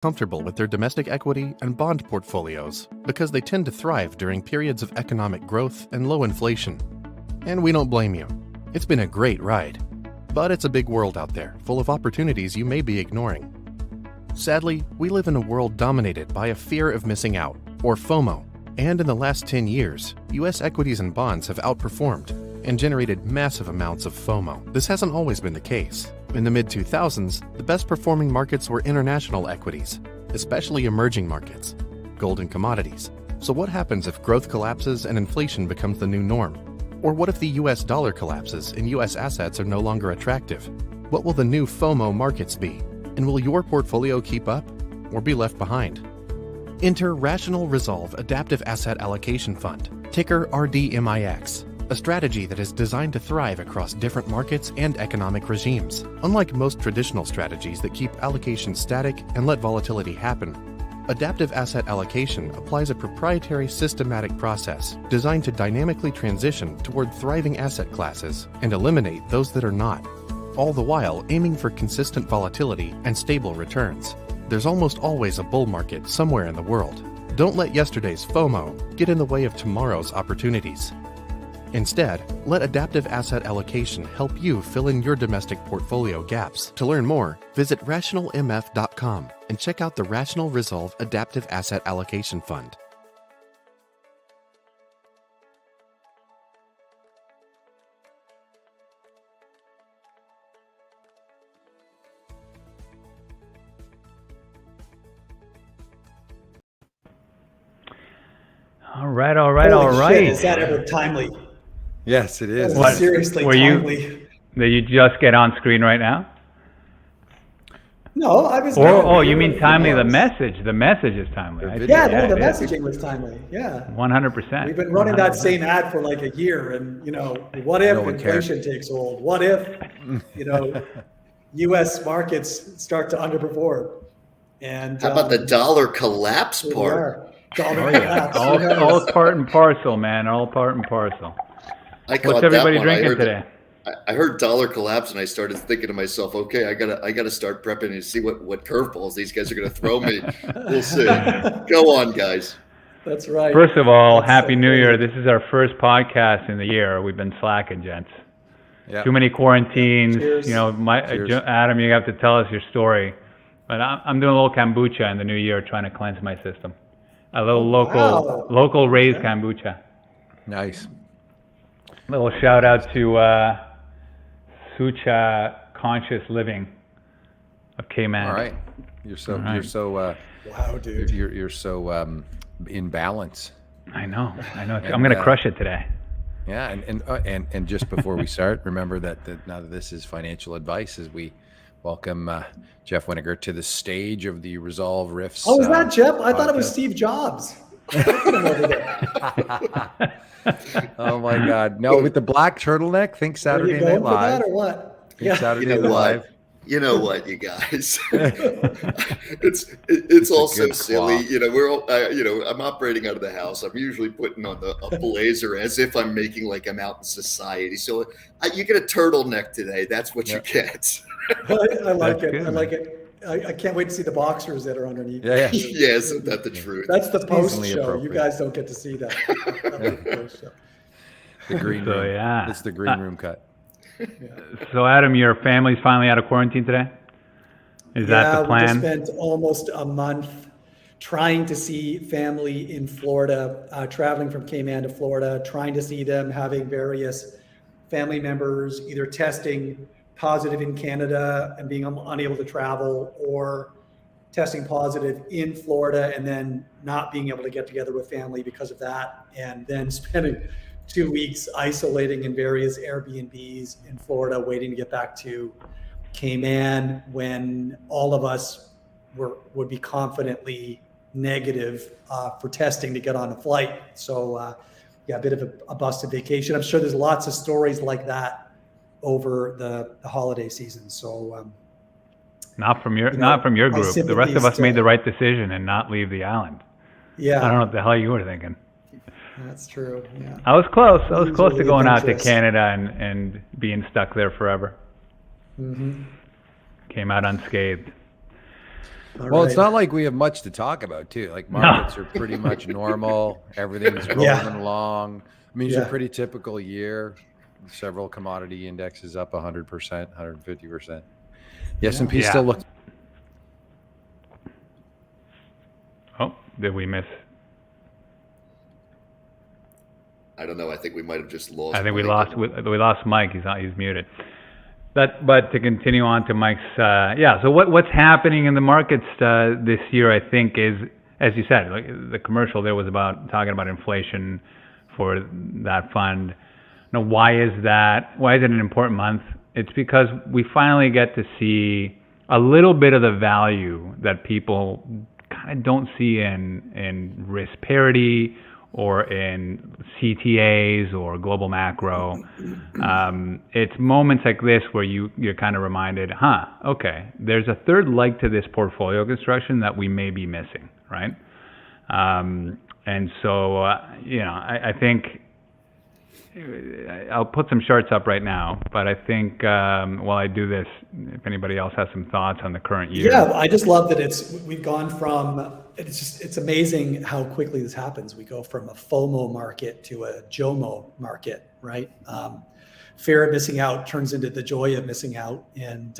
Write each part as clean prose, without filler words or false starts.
comfortable with their domestic equity and bond portfolios because they tend to thrive during periods of economic growth and low inflation. And we don't blame you. It's been a great ride. But it's a big world out there, full of opportunities you may be ignoring. Sadly, we live in a world dominated by a fear of missing out, or FOMO. And in the last 10 years, U.S. equities and bonds have outperformed and generated massive amounts of FOMO. This hasn't always been the case. In the mid-2000s, the best performing markets were international equities, especially emerging markets, gold and commodities. So what happens if growth collapses and inflation becomes the new norm? Or what if the US dollar collapses and US assets are no longer attractive? What will the new FOMO markets be? And will your portfolio keep up or be left behind? Enter Rational Resolve Adaptive Asset Allocation Fund, ticker RDMIX, a strategy that is designed to thrive across different markets and economic regimes. Unlike most traditional strategies that keep allocation static and let volatility happen, adaptive asset allocation applies a proprietary systematic process designed to dynamically transition toward thriving asset classes and eliminate those that are not, all the while aiming for consistent volatility and stable returns. There's almost always a bull market somewhere in the world. Don't let yesterday's FOMO get in the way of tomorrow's opportunities. Instead, let adaptive asset allocation help you fill in your domestic portfolio gaps. To learn more, visit rationalmf.com and check out the Rational Resolve Adaptive Asset Allocation Fund. All right. Shit, is that ever timely? Yes, it is. What, seriously timely. Did you just get on screen right now? No, I was. Oh, you mean timely? The message is timely. The messaging was timely. Yeah. 100%. We've been running that same ad for like a year, and what if inflation takes hold? What if, U.S. markets start to underperform? And how about the dollar collapse part? All part and parcel, man. All part and parcel. What's everybody drinking today? I heard dollar collapse, and I started thinking to myself, okay, I gotta start prepping to see what curveballs these guys are gonna throw me. We'll see. Go on, guys. That's right. First of all, Happy New Year. This is our first podcast in the year. We've been slacking, gents. Yep. Too many quarantines. Cheers. Cheers. Adam, you have to tell us your story. But I'm doing a little kombucha in the new year, trying to cleanse my system. A little local raised kombucha. Nice. Little shout out to Sucha Conscious Living of Cayman. All right. You're so wow, dude. You're so in balance. I know. I'm gonna crush it today. Yeah, and just before we start, remember that now that this is financial advice, as we welcome Jeff Weniger to the stage of the Resolve Riffs. Oh, is that Jeff? I thought it was podcast. Steve Jobs. Oh my God! No, with the black turtleneck. Think Saturday Night Live. That or what? Think Saturday Night Live. You know what, you guys? it's all so silly. I'm operating out of the house. I'm usually putting on a blazer as if I'm I'm out in society. So you get a turtleneck today. That's what you get. I like it. I like it. I can't wait to see the boxers that are underneath. Yeah. Yeah, isn't that the truth? That's the post show. You guys don't get to see that. The green room. Yeah. It's the green room cut. Yeah. So Adam, your family's finally out of quarantine today? Is that the plan? We just spent almost a month trying to see family in Florida, traveling from Cayman to Florida, trying to see them, having various family members either testing positive in Canada and being unable to travel, or testing positive in Florida and then not being able to get together with family because of that, and then spending 2 weeks isolating in various Airbnbs in Florida, waiting to get back to Cayman when all of us would be confidently negative for testing to get on a flight. So a bit of a busted vacation. I'm sure there's lots of stories like that over the holiday season. So not from your group. The rest of us made the right decision and not leave the island. Yeah. I don't know what the hell you were thinking. That's true. Yeah. I was close. I was close to going out to Canada and being stuck there forever. Mm-hmm. Came out unscathed. Well, it's not like we have much to talk about too. Like markets are pretty much normal. Everything's rolling along. I mean, it's a pretty typical year. Several commodity indexes up 100%, 150%. The S&P still looks. Oh, did we miss? I don't know. I think we might have just lost. I think we lost Mike. He's muted. But to continue on to Mike's, so what's happening in the markets this year, I think, is, as you said, like the commercial there was talking about inflation for that fund. Now, why is that? Why is it an important month? It's because we finally get to see a little bit of the value that people kind of don't see in risk parity or in CTAs or global macro. It's moments like this where you're kind of reminded, okay, there's a third leg to this portfolio construction that we may be missing, right? And so, I think I'll put some charts up right now, but I think while I do this, if anybody else has some thoughts on the current year. Yeah, I just love that we've gone from, it's amazing how quickly this happens. We go from a FOMO market to a JOMO market, right? Fear of missing out turns into the joy of missing out. And,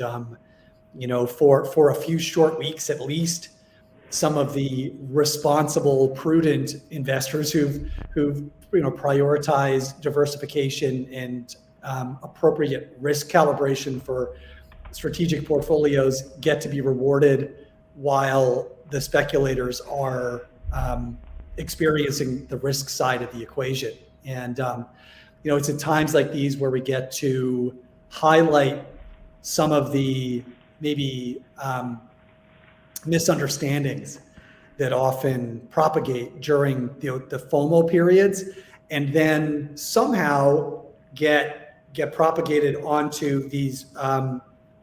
for a few short weeks at least, some of the responsible, prudent investors who've prioritize diversification and appropriate risk calibration for strategic portfolios get to be rewarded, while the speculators are experiencing the risk side of the equation. And it's at times like these where we get to highlight some of the maybe misunderstandings that often propagate during the FOMO periods, and then somehow get propagated onto these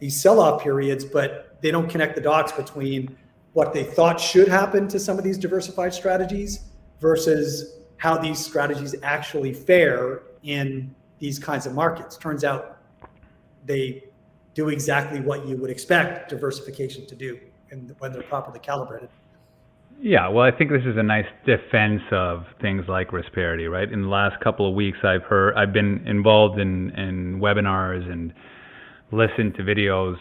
sell-off periods, but they don't connect the dots between what they thought should happen to some of these diversified strategies versus how these strategies actually fare in these kinds of markets. Turns out they do exactly what you would expect diversification to do, and when they're properly calibrated. Yeah, well, I think this is a nice defense of things like risk parity, right? In the last couple of weeks, I've been involved in webinars and listened to videos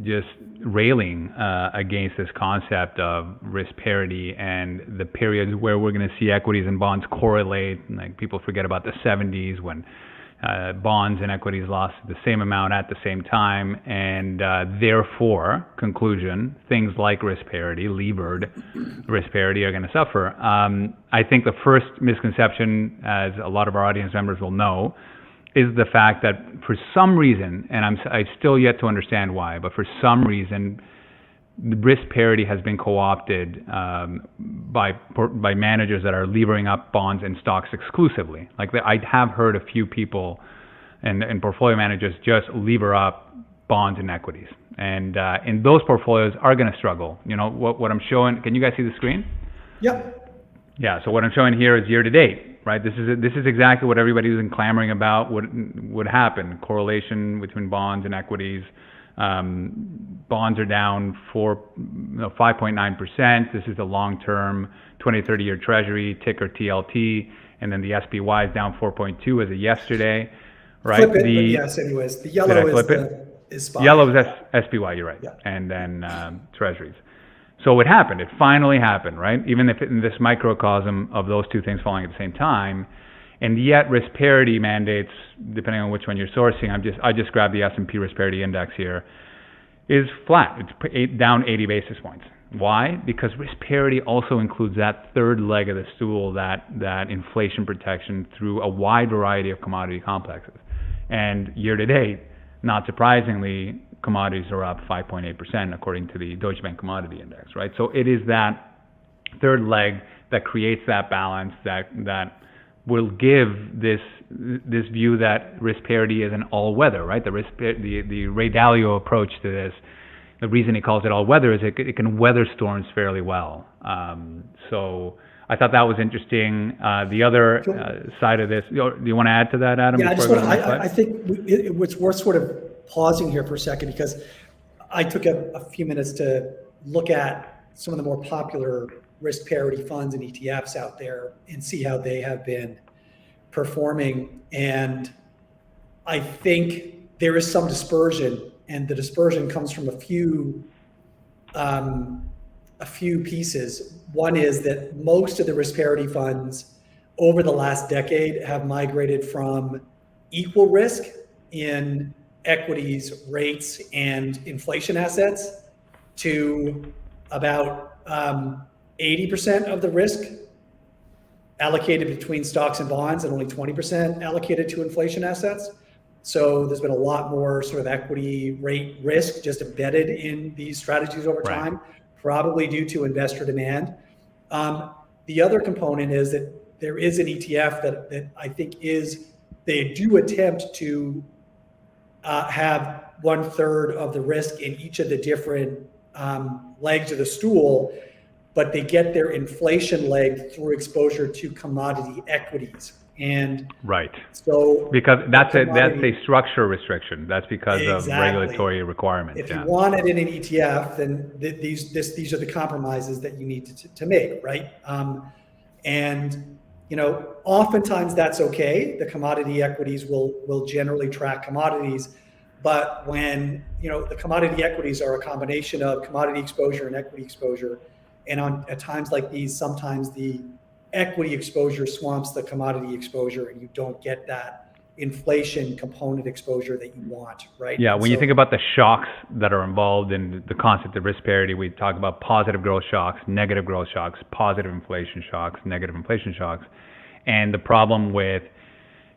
just railing against this concept of risk parity and the periods where we're going to see equities and bonds correlate. Like, people forget about the 70s when bonds and equities lost the same amount at the same time, and therefore, conclusion, things like risk parity, levered risk parity, are going to suffer. I think the first misconception, as a lot of our audience members will know, is the fact that for some reason, and I still yet to understand why, but for some reason, risk parity has been co-opted by managers that are levering up bonds and stocks exclusively. Like, I have heard a few people and portfolio managers just lever up bonds and equities, and those portfolios are going to struggle. What I'm showing. Can you guys see the screen? Yep. Yeah. So what I'm showing here is year to date, right? This is exactly what everybody's been clamoring about would happen. Correlation between bonds and equities. Bonds are down 5.9%. This is the long-term 20-30-year Treasury, ticker TLT, and then the SPY is down 4.2 as of yesterday, right? Flip it, but yes, anyways, the yellow is SPY. Yellow is SPY, you're right. Yeah. And then Treasuries. So it happened. It finally happened, right? Even if in this microcosm of those two things falling at the same time. And yet risk parity mandates, depending on which one you're sourcing, I just grabbed the S&P risk parity index here, is flat. It's down 80 basis points. Why? Because risk parity also includes that third leg of the stool, that inflation protection through a wide variety of commodity complexes. And year to date, not surprisingly, commodities are up 5.8% according to the Deutsche Bank Commodity Index, right? So it is that third leg that creates that balance that will give this view that risk parity is an all-weather, right? The Ray Dalio approach to this, the reason he calls it all-weather is it can weather storms fairly well. So I thought that was interesting. The other side of this, do you want to add to that, Adam? Yeah, I think it's worth sort of pausing here for a second, because I took a few minutes to look at some of the more popular risk parity funds and ETFs out there and see how they have been performing. And I think there is some dispersion, and the dispersion comes from a few pieces. One is that most of the risk parity funds over the last decade have migrated from equal risk in equities, rates, and inflation assets to about 80% of the risk allocated between stocks and bonds and only 20% allocated to inflation assets. So there's been a lot more sort of equity rate risk just embedded in these strategies over time, probably due to investor demand. The other component is that there is an ETF that I think they do attempt to have 1/3 of the risk in each of the different legs of the stool, but they get their inflation leg through exposure to commodity equities. And so because that's a structure restriction. That's because of regulatory requirements. If you want it in an ETF, then these are the compromises that you need to make, right? And oftentimes that's okay. The commodity equities will generally track commodities, but when the commodity equities are a combination of commodity exposure and equity exposure, and at times like these, sometimes the equity exposure swamps the commodity exposure, and you don't get that inflation component exposure that you want, right? Yeah, when you think about the shocks that are involved in the concept of risk parity, we talk about positive growth shocks, negative growth shocks, positive inflation shocks, negative inflation shocks. And the problem with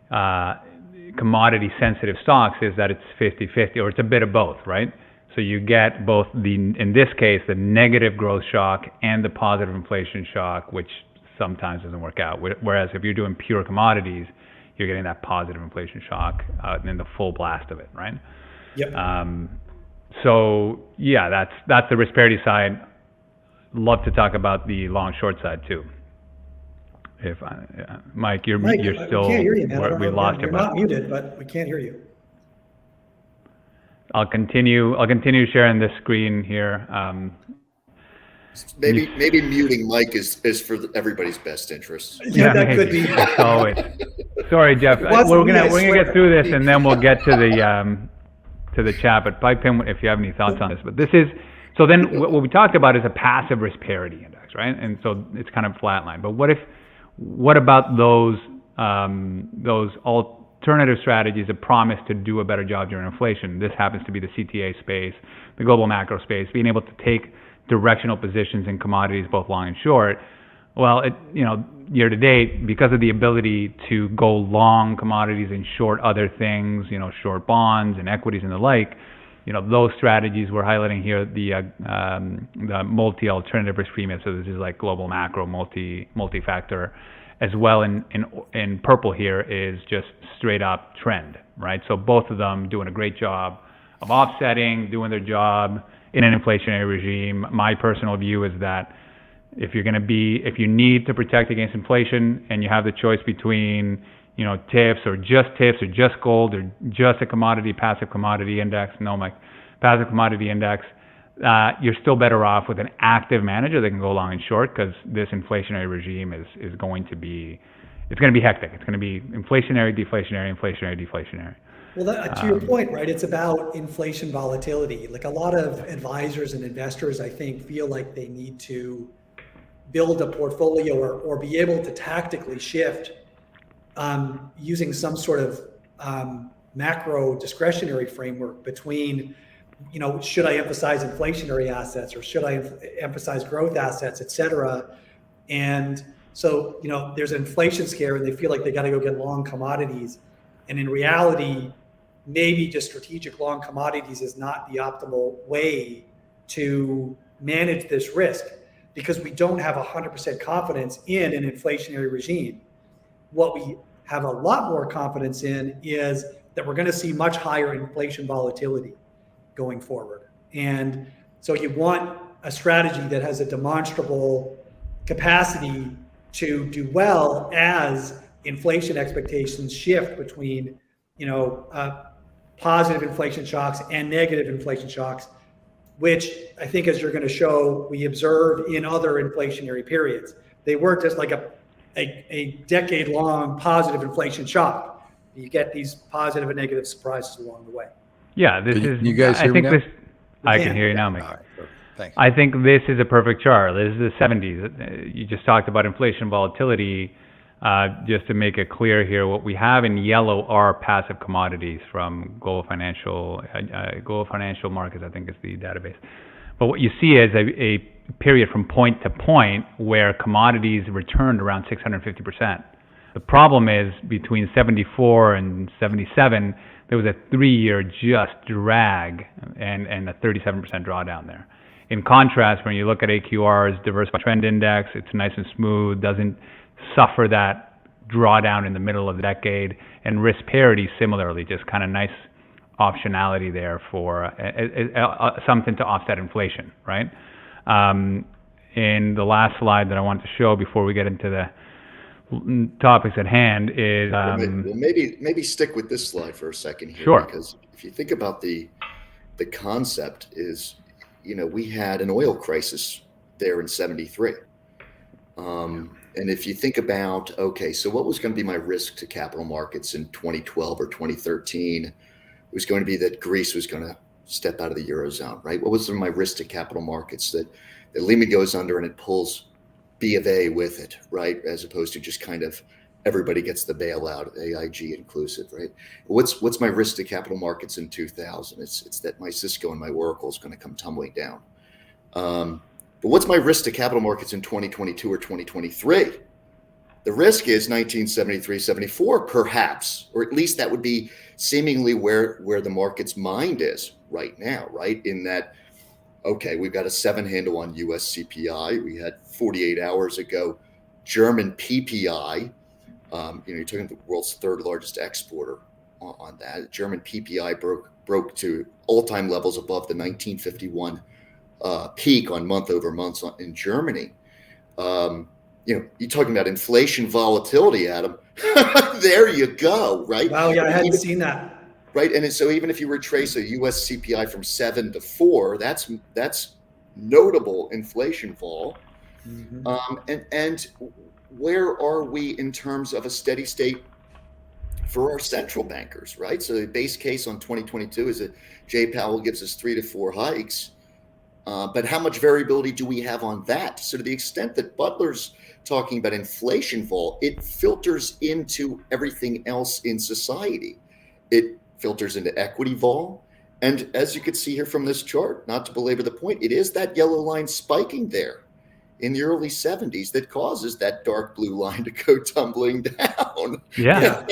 commodity sensitive stocks is that it's 50-50, or it's a bit of both, right? So you get both in this case, the negative growth shock and the positive inflation shock, which sometimes doesn't work out. Whereas if you're doing pure commodities, you're getting that positive inflation shock and the full blast of it, right? Yep. So yeah, that's the risk parity side. Love to talk about the long short side too. Mike, you're still. We can't hear you, man. We lost you. You're not muted, but we can't hear you. I'll continue sharing this screen here. Maybe muting Mike is for everybody's best interest. Yeah, that could be. Always. Sorry, Jeff. We're gonna get through this, and then we'll get to the chat. But pipe in if you have any thoughts on this. But this is so. Then what we talked about is a passive risk parity index, right? And so it's kind of flatline. But what about those alternative strategies that promise to do a better job during inflation? This happens to be the CTA space, the global macro space, being able to take directional positions in commodities, both long and short. Well, year to date, because of the ability to go long commodities and short other things, short bonds and equities and the like, those strategies we're highlighting here, the multi-alternative risk premium. So this is like global macro, multi-factor, as well in purple here is just straight up trend, right? So both of them doing a great job of offsetting, doing their job in an inflationary regime. My personal view is that if you need to protect against inflation and you have the choice between, TIPS or just gold or just a passive commodity index, passive commodity index, you're still better off with an active manager that can go long and short, because this inflationary regime is going to be hectic. It's going to be inflationary, deflationary. Well, to your point, right? It's about inflation volatility. Like a lot of advisors and investors, I think, feel like they need to build a portfolio or be able to tactically shift using some sort of macro discretionary framework between, should I emphasize inflationary assets or should I emphasize growth assets, et cetera. And so, there's an inflation scare and they feel like they got to go get long commodities. And in reality, maybe just strategic long commodities is not the optimal way to manage this risk, because we don't have 100% confidence in an inflationary regime. What we have a lot more confidence in is that we're going to see much higher inflation volatility going forward. And so you want a strategy that has a demonstrable capacity to do well as inflation expectations shift between, positive inflation shocks and negative inflation shocks, which I think, as you're going to show, we observe in other inflationary periods. They work as like a decade-long positive inflation shock. You get these positive and negative surprises along the way. Yeah, you guys hear me now? I can hear you now, Mike. All right, perfect. Thanks. I think this is a perfect chart. This is the 70s. You just talked about inflation volatility. Just to make it clear here, what we have in yellow are passive commodities from Global Financial Markets, I think is the database. But what you see is a period from point to point where commodities returned around 650%. The problem is between 74 and 77, there was a 3-year just drag and a 37% drawdown there. In contrast, when you look at AQR's diversified trend index, it's nice and smooth, doesn't suffer that drawdown in the middle of the decade, and risk parity similarly, just kind of nice optionality there for something to offset inflation, right? In the last slide that I want to show before we get into the topics at hand is well, maybe stick with this slide for a second here. Sure. Because if you think about the concept is, we had an oil crisis there in 73. And if you think about, okay, so what was going to be my risk to capital markets in 2012 or 2013? It was going to be that Greece was going to step out of the Eurozone, right? What was my risk to capital markets? That Lehman goes under and it pulls B of A with it, right? As opposed to just kind of everybody gets the bailout, AIG inclusive, right? What's my risk to capital markets in 2000? It's that my Cisco and my Oracle is going to come tumbling down. But what's my risk to capital markets in 2022 or 2023? The risk is 1973, 74, perhaps, or at least that would be seemingly where the market's mind is right now, right? In that, okay, we've got a 7 handle on US CPI. We had 48 hours ago German PPI. You're talking the world's 3rd largest exporter on that. German PPI broke to all-time levels above the 1951 peak on month over month in Germany. You're talking about inflation volatility, Adam. There you go, right? Wow, yeah, I hadn't seen that. Right, and so even if you retrace a U.S. CPI from 7 to 4, that's notable inflation fall. Mm-hmm. And where are we in terms of a steady state for our central bankers, right? So the base case on 2022 is that Jay Powell gives us 3 to 4 hikes. But how much variability do we have on that? So to the extent that Butler's talking about inflation vol, it filters into everything else in society. It filters into equity vol. And as you can see here from this chart, not to belabor the point, it is that yellow line spiking there in the early 70s that causes that dark blue line to go tumbling down. Yeah.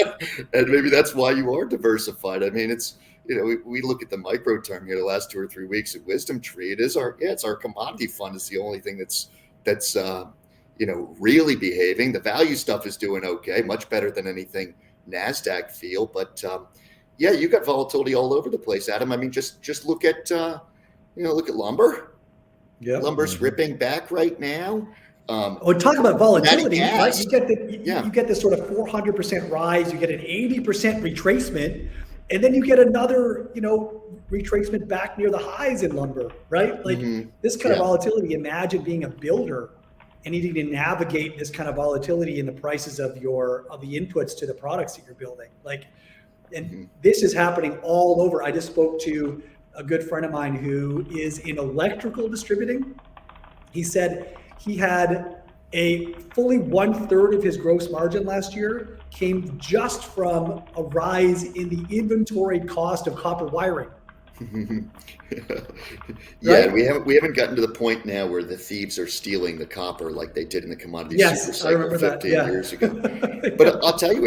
And maybe that's why you are diversified. I mean, it's, we look at the micro term here the last 2 or 3 weeks at WisdomTree. It's our commodity fund is the only thing that's really behaving. The value stuff is doing okay, much better than anything NASDAQ feel. But you got volatility all over the place, Adam. I mean, just look at look at lumber. Yeah, lumber's ripping back right now. Talk about volatility, right? You get this sort of 400% rise. You get an 80% retracement. And then you get another, retracement back near the highs in lumber, right? Like this kind of volatility. Imagine being a builder and needing to navigate this kind of volatility in the prices of the inputs to the products that you're building. This is happening all over. I just spoke to a good friend of mine who is in electrical distributing. He said he had a fully 1/3 of his gross margin last year came just from a rise in the inventory cost of copper wiring. Right? We haven't gotten to the point now where the thieves are stealing the copper like they did in the commodity super cycle 15 years ago. But I'll tell you,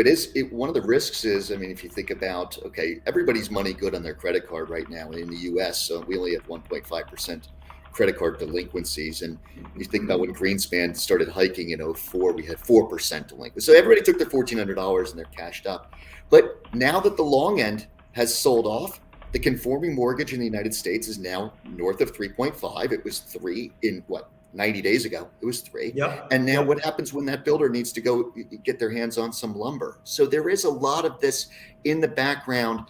one of the risks is, I mean, if you think about, okay, everybody's money good on their credit card right now in the US, so we only have 1.5% credit card delinquencies. And you think about when Greenspan started hiking in 2004, we had 4% delinquency. So everybody took their $1,400 and they're cashed up. But now that the long end has sold off, the conforming mortgage in the United States is now north of 3.5. It was 3 in 90 days ago. It was 3. Yep. And now what happens when that builder needs to go get their hands on some lumber? So there is a lot of this in the background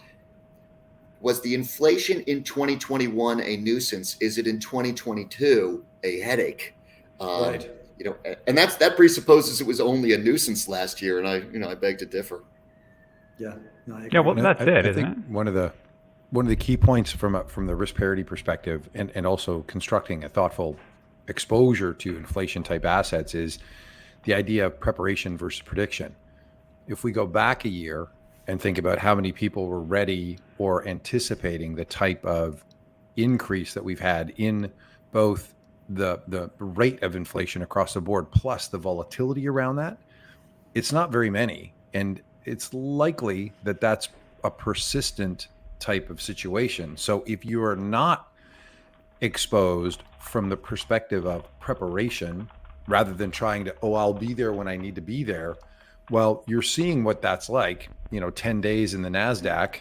was the inflation in 2021 a nuisance? Is it in 2022 a headache? Right. And that presupposes it was only a nuisance last year, and I beg to differ. Yeah. No, I agree. Yeah, well, that's it, isn't it? One of the key points from the risk parity perspective, and also constructing a thoughtful exposure to inflation type assets, is the idea of preparation versus prediction. If we go back a year and think about how many people were ready or anticipating the type of increase that we've had in both the rate of inflation across the board plus the volatility around that, it's not very many. And it's likely that that's a persistent type of situation. So if you are not exposed from the perspective of preparation, rather than trying to, I'll be there when I need to be there, well, you're seeing what that's like, 10 days in the NASDAQ,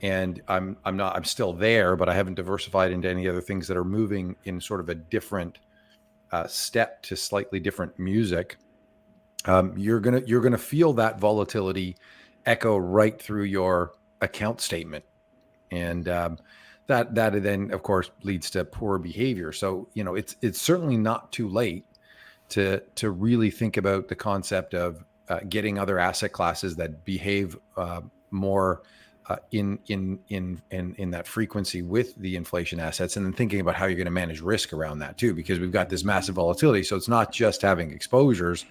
and I'm still there, but I haven't diversified into any other things that are moving in sort of a different step to slightly different music. You're gonna feel that volatility echo right through your account statement, and that then of course leads to poor behavior. So it's certainly not too late to really think about the concept of getting other asset classes that behave more in that frequency with the inflation assets, and then thinking about how you're going to manage risk around that too, because we've got this massive volatility. So it's not just having exposures,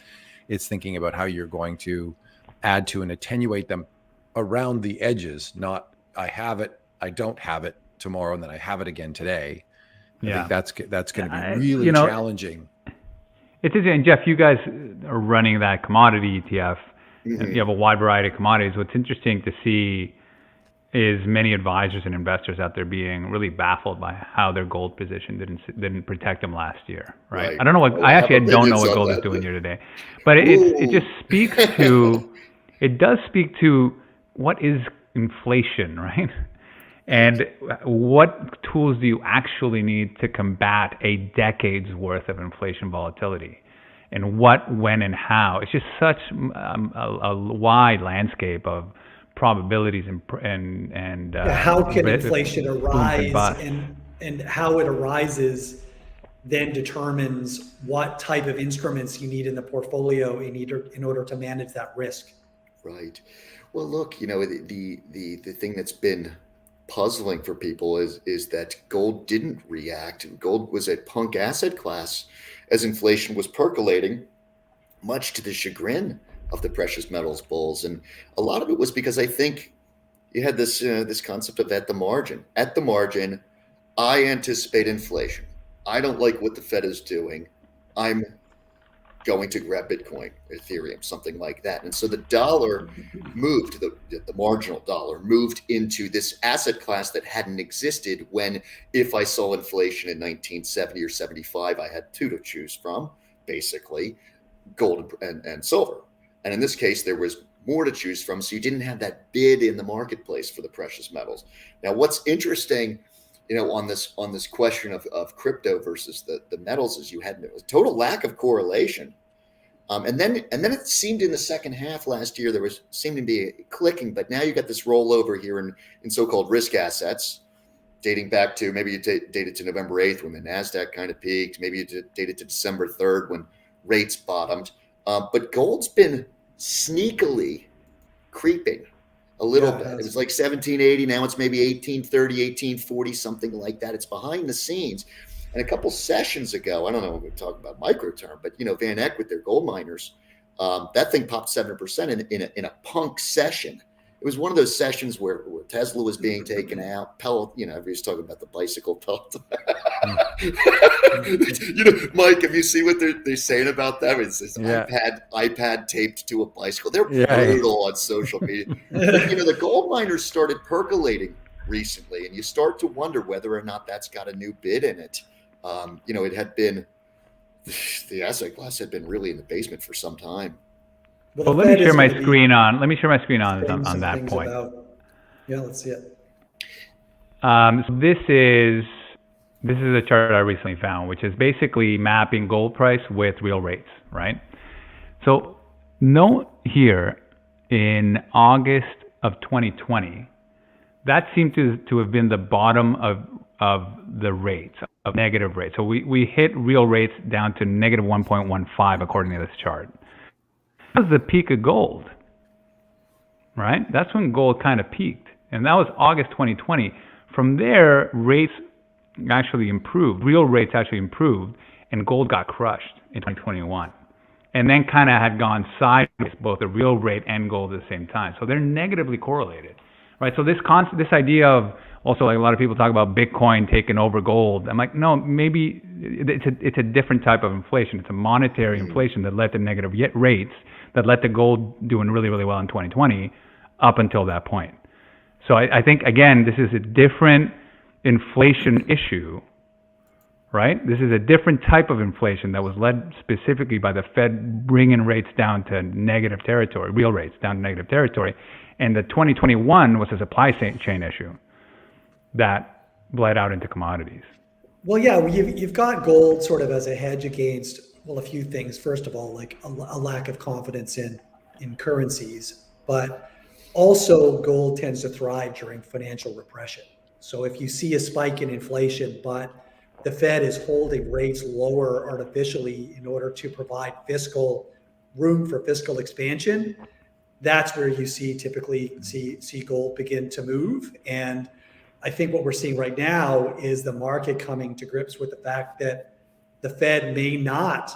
it's thinking about how you're going to add to and attenuate them around the edges. Not I have it, I don't have it tomorrow, and then I have it again today. I think that's going to be really challenging. It is, and Jeff, you guys are running that commodity ETF, and you have a wide variety of commodities. What's interesting to see is many advisors and investors out there being really baffled by how their gold position didn't protect them last year, right? I don't know what I don't know what gold is doing here today, but it just speaks to it does speak to what is inflation, right? And what tools do you actually need to combat a decade's worth of inflation volatility? And what, when, and how? It's just such a wide landscape of probabilities and how can inflation arise, and how it arises then determines what type of instruments you need in the portfolio in order to manage that risk. Right. Well, look, the thing that's been puzzling for people is that gold didn't react. Gold was a punk asset class as inflation was percolating, much to the chagrin of the precious metals bulls. And a lot of it was because I think you had this concept of at the margin. At the margin, I anticipate inflation. I don't like what the Fed is doing. I'm going to grab Bitcoin, Ethereum, something like that. And so the dollar moved, the marginal dollar moved into this asset class that hadn't existed when, if I saw inflation in 1970 or 75, I had two to choose from, basically, gold and silver. And in this case, there was more to choose from, so you didn't have that bid in the marketplace for the precious metals. Now, what's interesting, on this question of crypto versus the metals, is you had a total lack of correlation, and then it seemed in the second half last year there seemed to be a clicking, but now you got this rollover here in so-called risk assets, dating back to maybe you dated to November 8th when the Nasdaq kind of peaked, maybe you dated to December 3rd when rates bottomed, but gold's been sneakily creeping a little bit. It was like 1780. Now it's maybe 1830, 1840, something like that. It's behind the scenes. And a couple sessions ago, I don't know if we're talking about microterm, but Van Eck with their gold miners, that thing popped 7% in a punk session. It was one of those sessions where Tesla was being taken out. Everybody's talking about the bicycle pelt. Mike, have you seen what they're saying about that? It's this iPad taped to a bicycle. They're brutal on social media. But, the gold miners started percolating recently, and you start to wonder whether or not that's got a new bid in it. It had been, the asset class had been really in the basement for some time. Well, let me share my screen on that point. Let's see it. So this is a chart I recently found, which is basically mapping gold price with real rates, right? So note here in August of 2020, that seemed to have been the bottom of the rates, of negative rates. So we hit real rates down to negative 1.15 according to this chart. That was the peak of gold, right? That's when gold kind of peaked. And that was August 2020. From there, rates actually improved. Real rates actually improved, and gold got crushed in 2021. And then kind of had gone sideways, both the real rate and gold at the same time. So they're negatively correlated, right? So this idea of, also like a lot of people talk about Bitcoin taking over gold. I'm like, no, maybe it's a different type of inflation. It's a monetary inflation that led to negative rates, that led to gold doing really, really well in 2020 up until that point. So I think, again, this is a different inflation issue, right? This is a different type of inflation that was led specifically by the Fed bringing rates down to negative territory, real rates down to negative territory. And the 2021 was a supply chain issue that bled out into commodities. Well, yeah, you've got gold sort of as a hedge against, well, a few things. First of all, like a lack of confidence in currencies, but also gold tends to thrive during financial repression. So if you see a spike in inflation, but the Fed is holding rates lower artificially in order to provide room for fiscal expansion, that's where you typically see gold begin to move. And I think what we're seeing right now is the market coming to grips with the fact that the Fed may not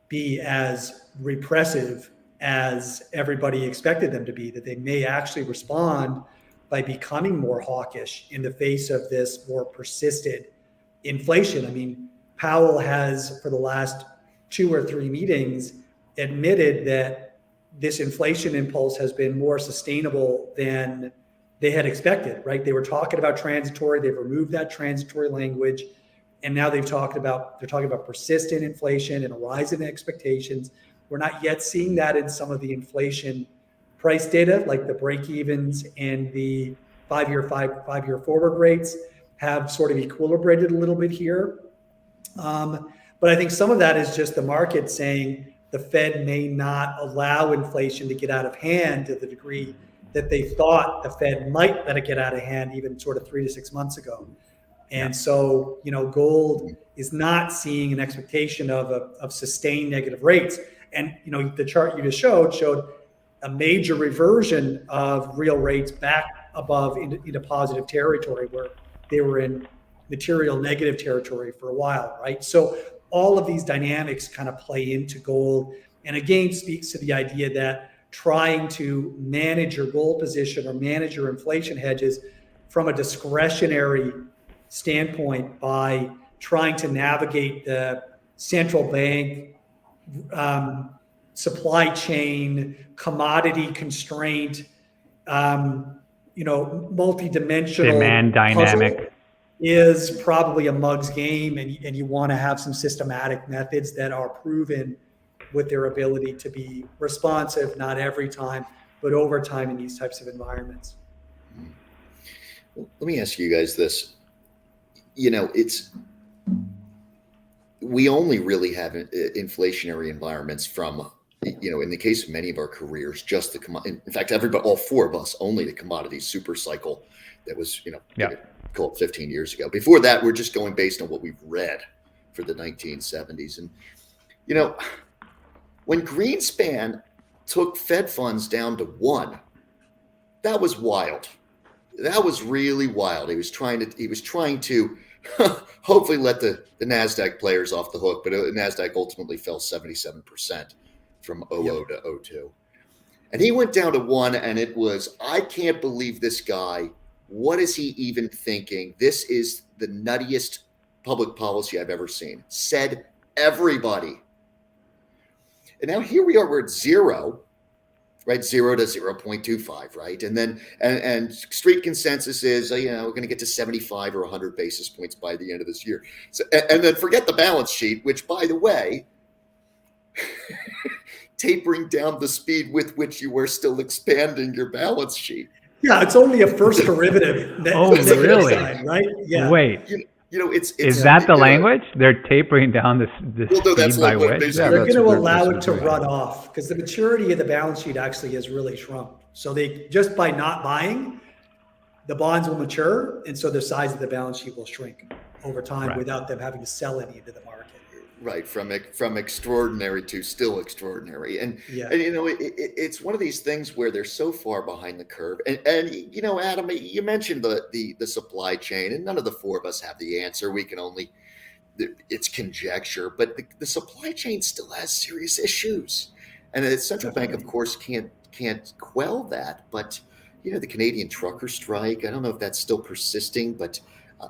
be as repressive as everybody expected them to be, that they may actually respond by becoming more hawkish in the face of this more persistent inflation. I mean, Powell has, for the last 2 or 3 meetings, admitted that this inflation impulse has been more sustainable than they had expected, right? They were talking about transitory, they've removed that transitory language, and now they're talking about persistent inflation and a rise in expectations. We're not yet seeing that in some of the inflation price data, like the break-evens and the five-year forward rates have sort of equilibrated a little bit here. But I think some of that is just the market saying the Fed may not allow inflation to get out of hand to the degree that they thought the Fed might let it get out of hand even sort of 3 to 6 months ago. And so, gold is not seeing an expectation of sustained negative rates. And, the chart you just showed a major reversion of real rates back above into positive territory where they were in material negative territory for a while, right? So all of these dynamics kind of play into gold, and again speaks to the idea that trying to manage your gold position or manage your inflation hedges from a discretionary standpoint by trying to navigate the central bank supply chain, commodity constraint, multi-dimensional demand dynamic is probably a mug's game, and you want to have some systematic methods that are proven with their ability to be responsive, not every time, but over time in these types of environments. Well, let me ask you guys this. We only really have inflationary environments from, in the case of many of our careers, just in fact, all 4 of us, only the commodities super cycle that was, call it 15 years ago. Before that, we're just going based on what we've read for the 1970s. And, when Greenspan took Fed funds down to 1, that was wild. That was really wild. He was trying to hopefully let the NASDAQ players off the hook, but NASDAQ ultimately fell 77% from 00 to 02. And he went down to 1, and it was, I can't believe this guy. What is he even thinking? This is the nuttiest public policy I've ever seen. Said everybody. And now here we are, we're at 0, right? 0 to 0.25, right? And then, and street consensus is, we're going to get to 75 or 100 basis points by the end of this year. So, and then forget the balance sheet, which, by the way, tapering down the speed with which you were still expanding your balance sheet. Yeah, it's only a first derivative. Really? Side, right? Yeah. Wait. Is that the language? They're tapering down the speed by which? They're going to allow it to run off because the maturity of the balance sheet actually has really shrunk. So they, just by not buying, the bonds will mature, and so the size of the balance sheet will shrink over time without them having to sell any into the market. Right, from extraordinary to still extraordinary, and you know, it's one of these things where they're so far behind the curve. And you know, Adam, you mentioned the supply chain, and none of the four of us have the answer. We can only, it's conjecture, but the supply chain still has serious issues, and the central bank, of course, can't quell that. But you know, the Canadian trucker strike, I don't know if that's still persisting, but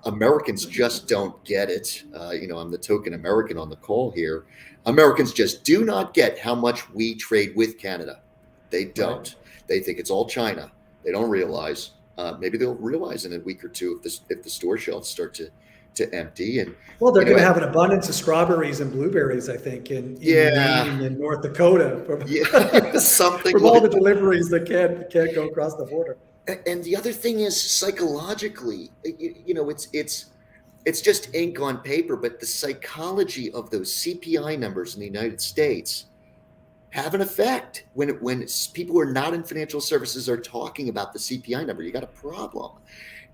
Americans just don't get it. You know, I'm the token American on the call here. Americans just do not get how much we trade with Canada. They don't. Right. They think it's all China. They don't realize. Maybe they'll realize in a week or two if the store shelves start to empty. And well, they're going to have an abundance of strawberries and blueberries, I think, in Maine and North Dakota. Something from all the deliveries that can't go across the border. And the other thing is psychologically, you know, it's just ink on paper, but the psychology of those CPI numbers in the United States have an effect. When people who are not in financial services are talking about the CPI number, you got a problem.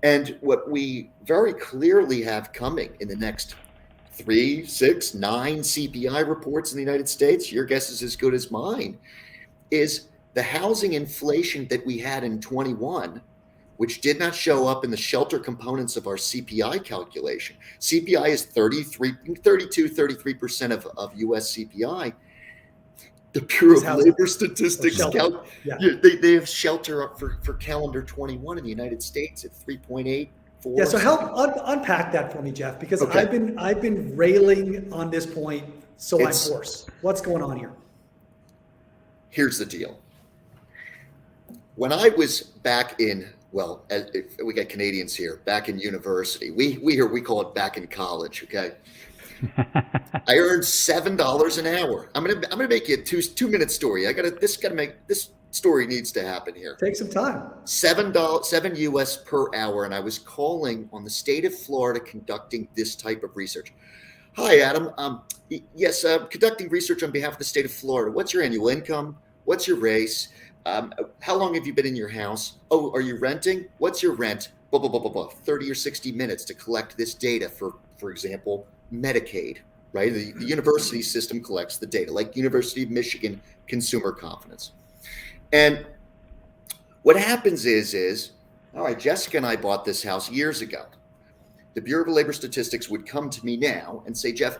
And what we very clearly have coming in the next 3, 6, 9 CPI reports in the United States, your guess is as good as mine, is the housing inflation that we had in 21, which did not show up in the shelter components of our CPI calculation. CPI is 33% of US CPI. The Bureau of Labor Statistics, they have shelter up for calendar 21 in the United States at 3.84. Yeah, so help unpack that for me, Jeff, because I've been railing on this point, so I'm hoarse. What's going on here? Here's the deal. When I was back in, well, we got Canadians here, back in university, we call it back in college, okay? I earned $7 an hour. I'm gonna make you a 2-minute story. This story needs to happen here. Take some time. $7 US per hour, and I was calling on the state of Florida conducting this type of research. Hi, Adam. Yes, conducting research on behalf of the state of Florida. What's your annual income? What's your race? How long have you been in your house? Oh, are you renting? What's your rent? Blah, blah, blah, blah, blah. 30 or 60 minutes to collect this data for example, Medicaid, right? The university system collects the data, like University of Michigan Consumer Confidence. And what happens is, all right, Jessica and I bought this house years ago. The Bureau of Labor Statistics would come to me now and say, Jeff,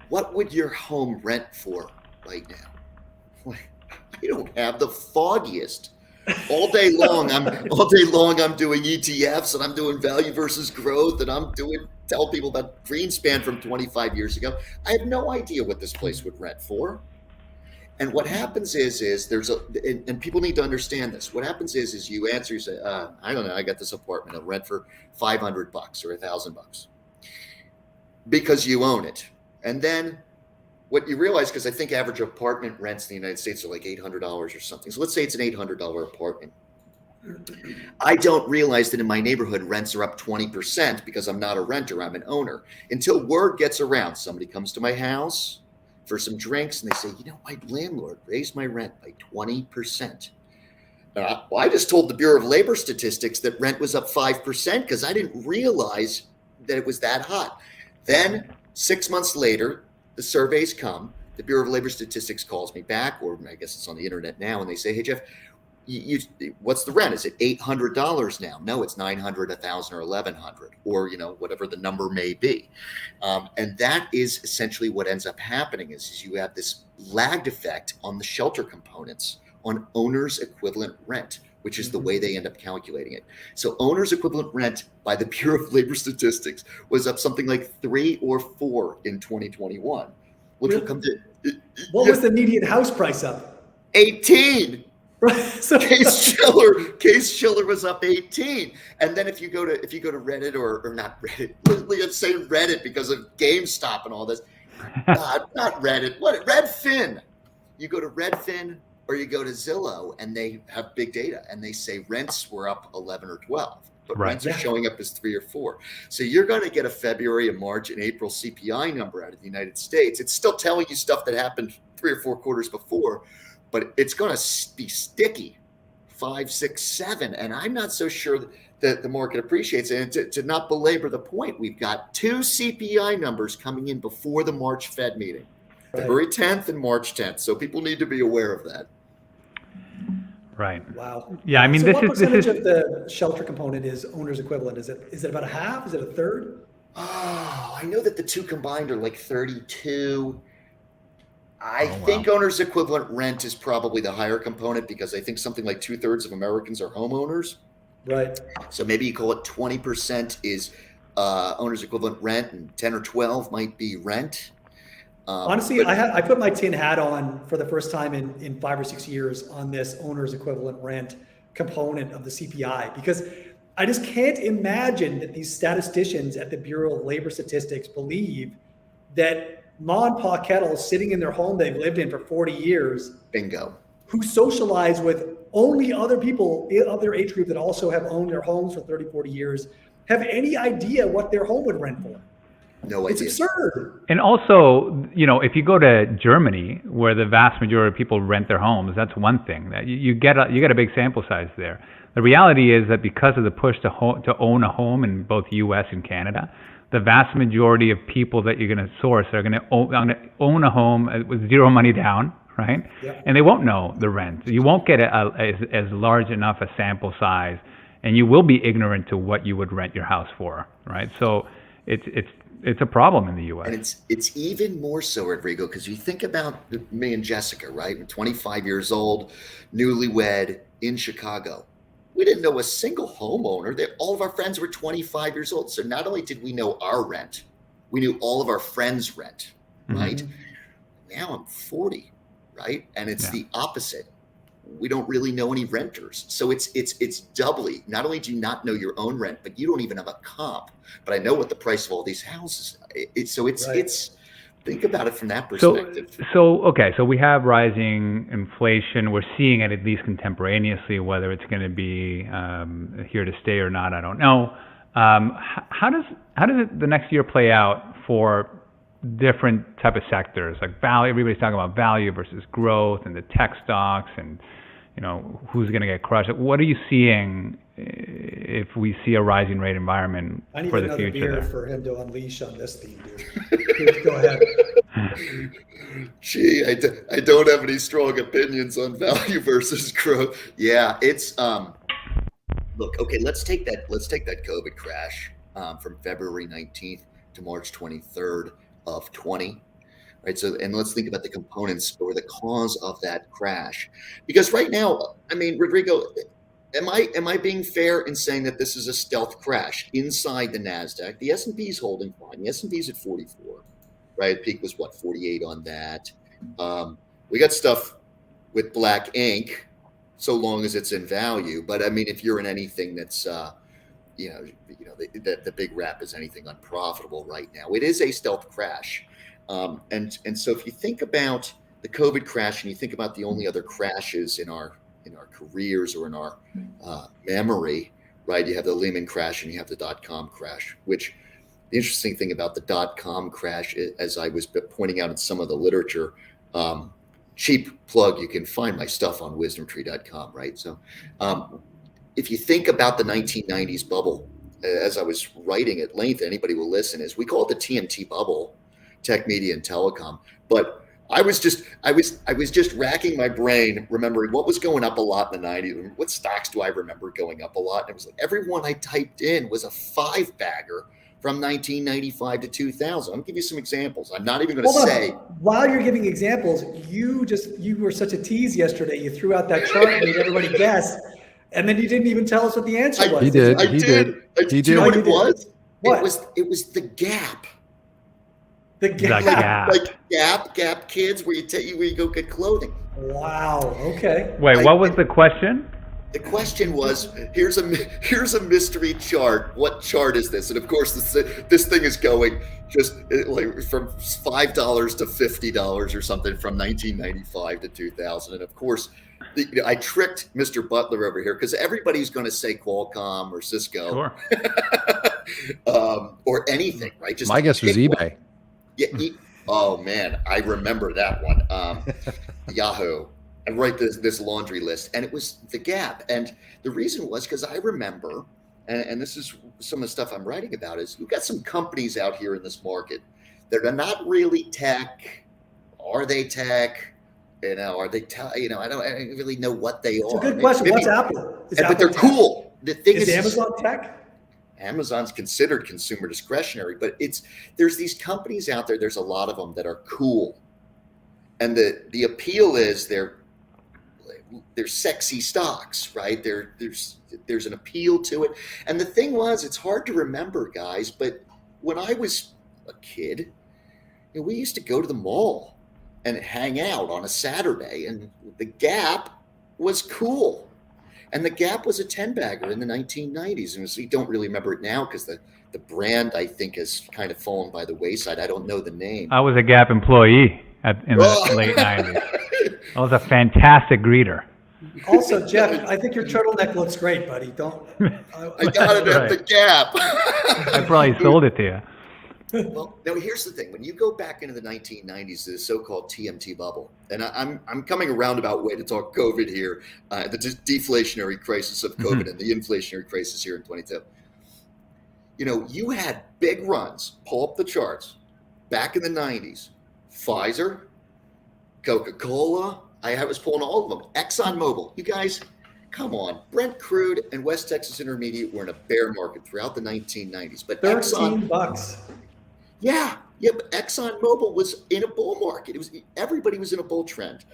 what would your home rent for right now? I don't have the foggiest. All day long I'm doing ETFs, and I'm doing value versus growth, and I'm tell people about Greenspan from 25 years ago. I have no idea what this place would rent for. And what happens is and people need to understand this. What happens is you answer, you say, I don't know, I got this apartment, I'll rent for $500 or $1,000 because you own it. And then what you realize, because I think average apartment rents in the United States are like $800 or something. So let's say it's an $800 apartment. I don't realize that in my neighborhood, rents are up 20% because I'm not a renter, I'm an owner. Until word gets around, somebody comes to my house for some drinks and they say, you know, my landlord raised my rent by 20%. Well, I just told the Bureau of Labor Statistics that rent was up 5% because I didn't realize that it was that hot. Then 6 months later, the surveys come, the Bureau of Labor Statistics calls me back, or I guess it's on the internet now, and they say, hey, Jeff, what's the rent? Is it $800 now? No, it's $900, $1,000, or $1,100, or, you know, whatever the number may be. And that is essentially what ends up happening is you have this lagged effect on the shelter components on owner's equivalent rent, which is the way they end up calculating it. So owner's equivalent rent by the Bureau of Labor Statistics was up something like 3 or 4 in 2021, which will come to. What was the median house price up? 18. Right. So Case Shiller was up 18. And then if you go to Reddit or not Reddit, let's say Reddit because of GameStop and all this. Not Reddit. What? Redfin. You go to Redfin or you go to Zillow and they have big data and they say rents were up 11 or 12, but rents are showing up as 3 or 4. So you're going to get a February, a March, and April CPI number out of the United States. It's still telling you stuff that happened 3 or 4 quarters before, but it's going to be sticky 5, 6, 7. And I'm not so sure that the market appreciates it. And to not belabor the point, we've got 2 CPI numbers coming in before the March Fed meeting, February 10th and March 10th. So people need to be aware of that. Right. Wow. Yeah, I mean, so this what is percentage of the shelter component is owner's equivalent? Is it about a half? Is it a third? Oh, I know that the two combined are like 32. I think owner's equivalent rent is probably the higher component because I think something like 2/3 of Americans are homeowners. Right. So maybe you call it 20% is owner's equivalent rent, and 10 or 12 might be rent. Honestly, I put my tin hat on for the first time in 5 or 6 years on this owner's equivalent rent component of the CPI, because I just can't imagine that these statisticians at the Bureau of Labor Statistics believe that ma and pa kettles sitting in their home they've lived in for 40 years, bingo, who socialize with only other people of their age group that also have owned their homes for 30, 40 years, have any idea what their home would rent for. No idea. It's absurd. And also, if you go to Germany, where the vast majority of people rent their homes, that's one thing. That you get a big sample size there. The reality is that because of the push to own a home in both U.S. and Canada, the vast majority of people that you're going to source are going to own a home with zero money down, right? Yep. And they won't know the rent. You won't get as large enough a sample size, and you will be ignorant to what you would rent your house for, right? So it's a problem in the U.S. And it's even more so, Rodrigo, because you think about me and Jessica, right? We're 25 years old, newlywed in Chicago. We didn't know a single homeowner. All of our friends were 25 years old. So not only did we know our rent, we knew all of our friends' rent, right? Mm-hmm. Now I'm 40, right? And it's the opposite. We don't really know any renters. So it's doubly, not only do you not know your own rent, but you don't even have a comp. But I know what the price of all these houses is. It's think about it from that perspective. So we have rising inflation. We're seeing it at least contemporaneously. Whether it's going to be here to stay or not, I don't know. How does the next year play out for different type of sectors, like value? Everybody's talking about value versus growth, and the tech stocks, and who's going to get crushed. What are you seeing if we see a rising rate environment for the future? I need another beer for him to unleash on this theme, dude. Go ahead. Gee, I don't have any strong opinions on value versus growth. Yeah, it's look, okay, let's take that COVID crash from February 19th to March 23rd of 20. Right. So, and let's think about the components or the cause of that crash, because right now, I mean, Rodrigo, am I being fair in saying that this is a stealth crash inside the NASDAQ? The S&P is holding fine. The S&P is at 44, right? Peak was 48 on that. We got stuff with black ink, so long as it's in value. But I mean, if you're in anything that's, the big wrap is anything unprofitable right now. It is a stealth crash. And so if you think about the COVID crash and you think about the only other crashes in our careers or in our memory, right? You have the Lehman crash and you have the .com crash, which the interesting thing about the .com crash, as I was pointing out in some of the literature, cheap plug, you can find my stuff on WisdomTree.com, right? So if you think about the 1990s bubble, as I was writing at length, anybody will listen, is we call it the TMT bubble, tech, media, and telecom. But I was just racking my brain, remembering what was going up a lot in the 90s. What stocks do I remember going up a lot? And it was like every one I typed in was a 5-bagger from 1995 to 2000. I'll give you some examples. I'm not even going to say. While you're giving examples, you were such a tease yesterday. You threw out that chart and made everybody guess, and then you didn't even tell us what the answer was. He did. Do you know what it was? What? It was the gap. The gap. Like Gap Kids, where you go get clothing. Wow. Okay. Wait, what was the question? The question was, here's a mystery chart. What chart is this? And of course, this thing is going just like from $5 to $50 or something from 1995 to 2000. And of course, I tricked Mr. Butler over here because everybody's going to say Qualcomm or Cisco, sure. Or anything, right? Just my guess was eBay. Yeah. Oh man, I remember that one. Yahoo. and write this laundry list, and it was the Gap. And the reason was because I remember, and this is some of the stuff I'm writing about, is we've got some companies out here in this market that are not really tech. Are they tech? Are they? I don't really know what they are. It's a good question. What's Apple? But they're cool. The thing is Amazon tech? Amazon's considered consumer discretionary, but there's these companies out there. There's a lot of them that are cool, and the appeal is they're sexy stocks, right? There's an appeal to it. And the thing was, it's hard to remember, guys, but when I was a kid, we used to go to the mall and hang out on a Saturday, and the Gap was cool. And the Gap was a 10-bagger in the 1990s. And so you don't really remember it now because the the brand, I think, has kind of fallen by the wayside. I don't know the name. I was a Gap employee in the late 90s. I was a fantastic greeter. Also, Jeff, I think your turtleneck looks great, buddy. Don't. I got it at the Gap. I probably sold it to you. Well, now here's the thing. When you go back into the 1990s, the so-called TMT bubble, and I'm coming a roundabout way to talk COVID here, the deflationary crisis of COVID and the inflationary crisis here in 22. You know, you had big runs, pull up the charts, back in the 90s. Pfizer, Coca-Cola, I was pulling all of them. ExxonMobil, you guys, come on. Brent Crude and West Texas Intermediate were in a bear market throughout the 1990s. But $13. Yeah, but ExxonMobil was in a bull market. Everybody was in a bull trend.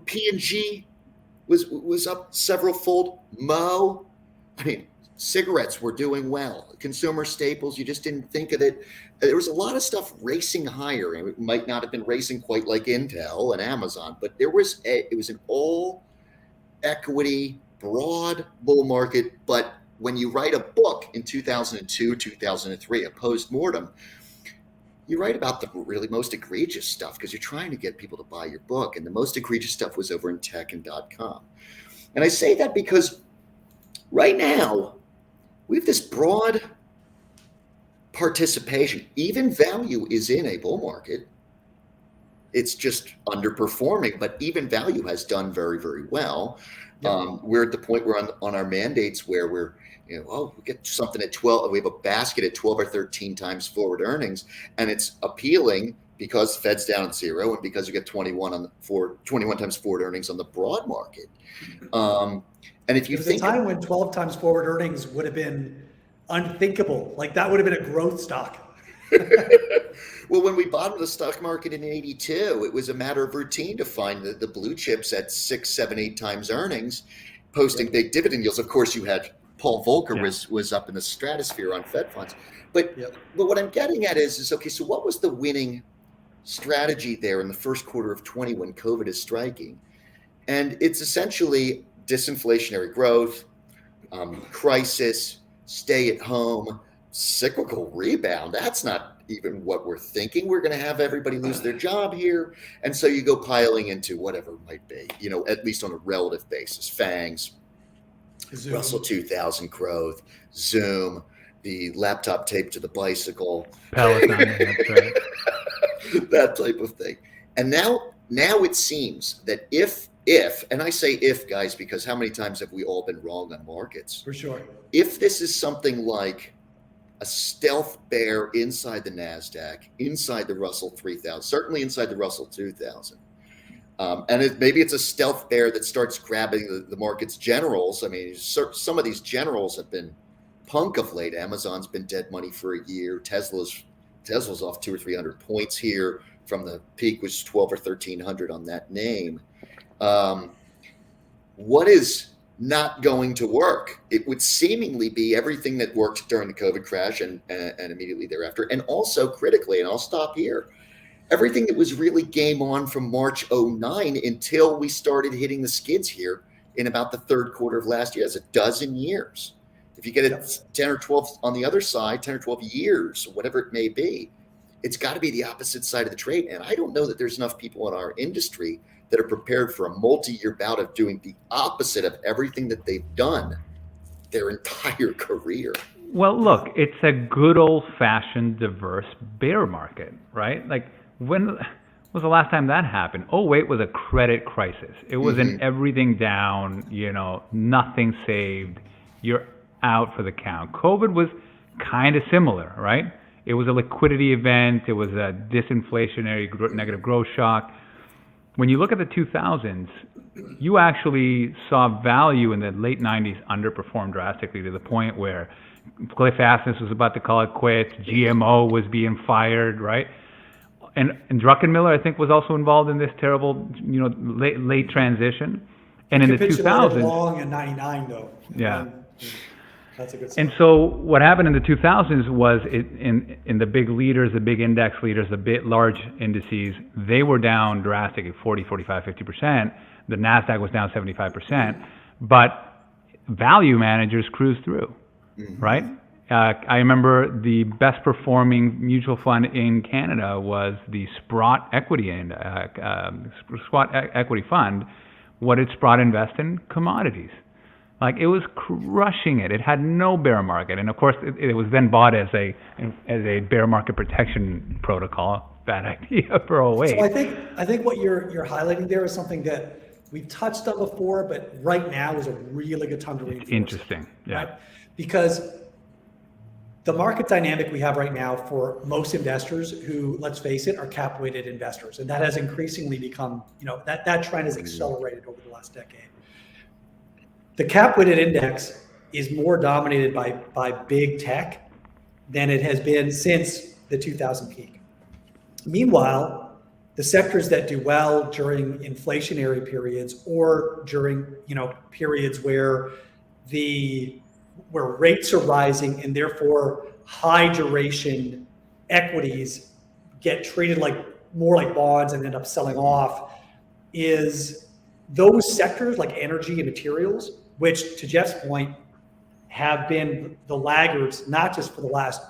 P&G was up several fold. Mo, I mean, cigarettes were doing well. Consumer staples, you just didn't think of it. There was a lot of stuff racing higher. It might not have been racing quite like Intel and Amazon, but it was an all equity, broad bull market. But when you write a book in 2002, 2003, a post-mortem, you write about the really most egregious stuff because you're trying to get people to buy your book. And the most egregious stuff was over in tech and .com. And I say that because right now we have this broad participation. Even value is in a bull market. It's just underperforming, but even value has done very, very well. Yeah. We're at the point where on our mandates where we're, we get something at 12, we have a basket at 12 or 13 times forward earnings, and it's appealing because Fed's down at 0 and because you get 21 times forward earnings on the broad market. And if you think a time when 12 times forward earnings would have been unthinkable, like that would have been a growth stock. Well, when we bottomed the stock market in 82, it was a matter of routine to find the blue chips at 6, 7, 8 times earnings, posting big dividend yields. Of course, you had Paul Volcker was up in the stratosphere on Fed funds. But what I'm getting at is okay, so what was the winning strategy there in the first quarter of 20 when COVID is striking? And it's essentially disinflationary growth, crisis, stay at home, cyclical rebound. That's not even what we're thinking. We're going to have everybody lose their job here. And so you go piling into whatever it might be, at least on a relative basis. FANGs, Zoom. Russell 2000 growth, Zoom, the laptop taped to the bicycle. Peloton, that's right. That type of thing. And now it seems that if, and I say if, guys, because how many times have we all been wrong on markets? For sure. If this is something like a stealth bear inside the NASDAQ, inside the Russell 3000, certainly inside the Russell 2000, and maybe it's a stealth bear that starts grabbing the market's generals. I mean, some of these generals have been punk of late. Amazon's been dead money for a year. Tesla's off 200 or 300 points here from the peak, which is 12 or 1300 on that name. What is not going to work? It would seemingly be everything that worked during the COVID crash and immediately thereafter. And also critically, and I'll stop here, everything that was really game on from March 09 until we started hitting the skids here in about the third quarter of last year. That's a dozen years. If you get it 10 or 12 on the other side, 10 or 12 years, whatever it may be, it's got to be the opposite side of the trade. And I don't know that there's enough people in our industry that are prepared for a multi-year bout of doing the opposite of everything that they've done their entire career. Well, look, it's a good old-fashioned diverse bear market, right? Like when was the last time that happened? 08 was a credit crisis. It was an everything down, nothing saved. You're out for the count. COVID was kind of similar, right? It was a liquidity event. It was a disinflationary negative growth shock. When you look at the 2000s, you actually saw value in the late 90s underperform drastically to the point where Cliff Asness was about to call it quits. GMO was being fired, right? And Druckenmiller, I think, was also involved in this terrible, late transition. And in the 2000s, long in '99 though. Yeah. That's a good. And so what happened in the 2000s was in the big leaders, the big index leaders, the big large indices, they were down drastically, 40, 45, 50%. The NASDAQ was down 75%. But value managers cruised through, right? I remember the best performing mutual fund in Canada was the Sprott Equity Fund. What did Sprott invest in? Commodities. Like, it was crushing it. It had no bear market, and of course, it was then bought as a bear market protection protocol. Bad idea for 08. So I think what you're highlighting there is something that we've touched on before, but right now is a really good time to reinforce. Interesting, yeah. Right? Because the market dynamic we have right now for most investors who, let's face it, are cap-weighted investors, and that has increasingly become, that trend has accelerated over the last decade. The cap-weighted index is more dominated by big tech than it has been since the 2000 peak. Meanwhile, the sectors that do well during inflationary periods or during periods where rates are rising and therefore high duration equities get treated more like bonds and end up selling off, is those sectors like energy and materials, which to Jeff's point have been the laggards, not just for the last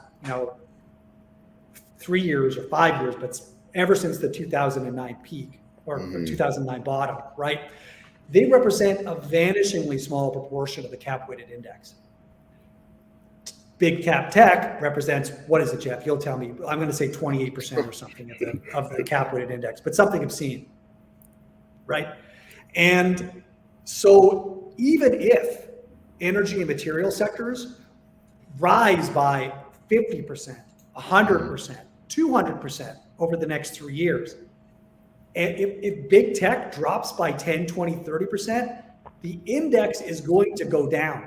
3 years or 5 years, but ever since the 2009 peak or 2009 bottom, right? They represent a vanishingly small proportion of the cap-weighted index. Big cap tech represents, what is it, Jeff? You'll tell me. I'm going to say 28% or something of the cap-weighted index, but something obscene, right? And so even if energy and material sectors rise by 50%, 100%, 200% over the next 3 years, and if big tech drops by 10, 20, 30%, the index is going to go down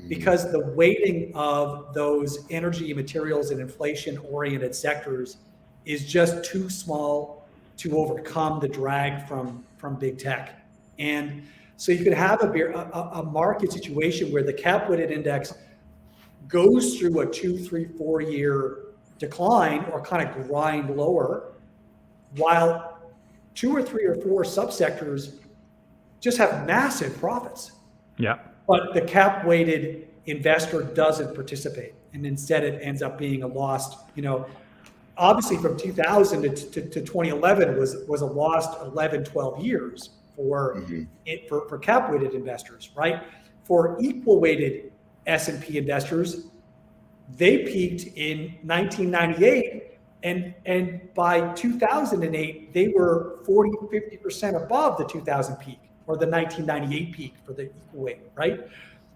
because the weighting of those energy, materials, and inflation-oriented sectors is just too small to overcome the drag from big tech. And so you could have a market situation where the cap-weighted index goes through a 2, 3, 4 year decline or kind of grind lower, while 2 or 3 or 4 subsectors just have massive profits. Yeah. But the cap-weighted investor doesn't participate, and instead it ends up being a lost. Obviously from 2000 to 2011 was a lost 11, 12 years for cap-weighted investors, right? For equal-weighted S&P investors, they peaked in 1998, and by 2008 they were 40, 50% above the 2000 peak or the 1998 peak for the equal weight, right?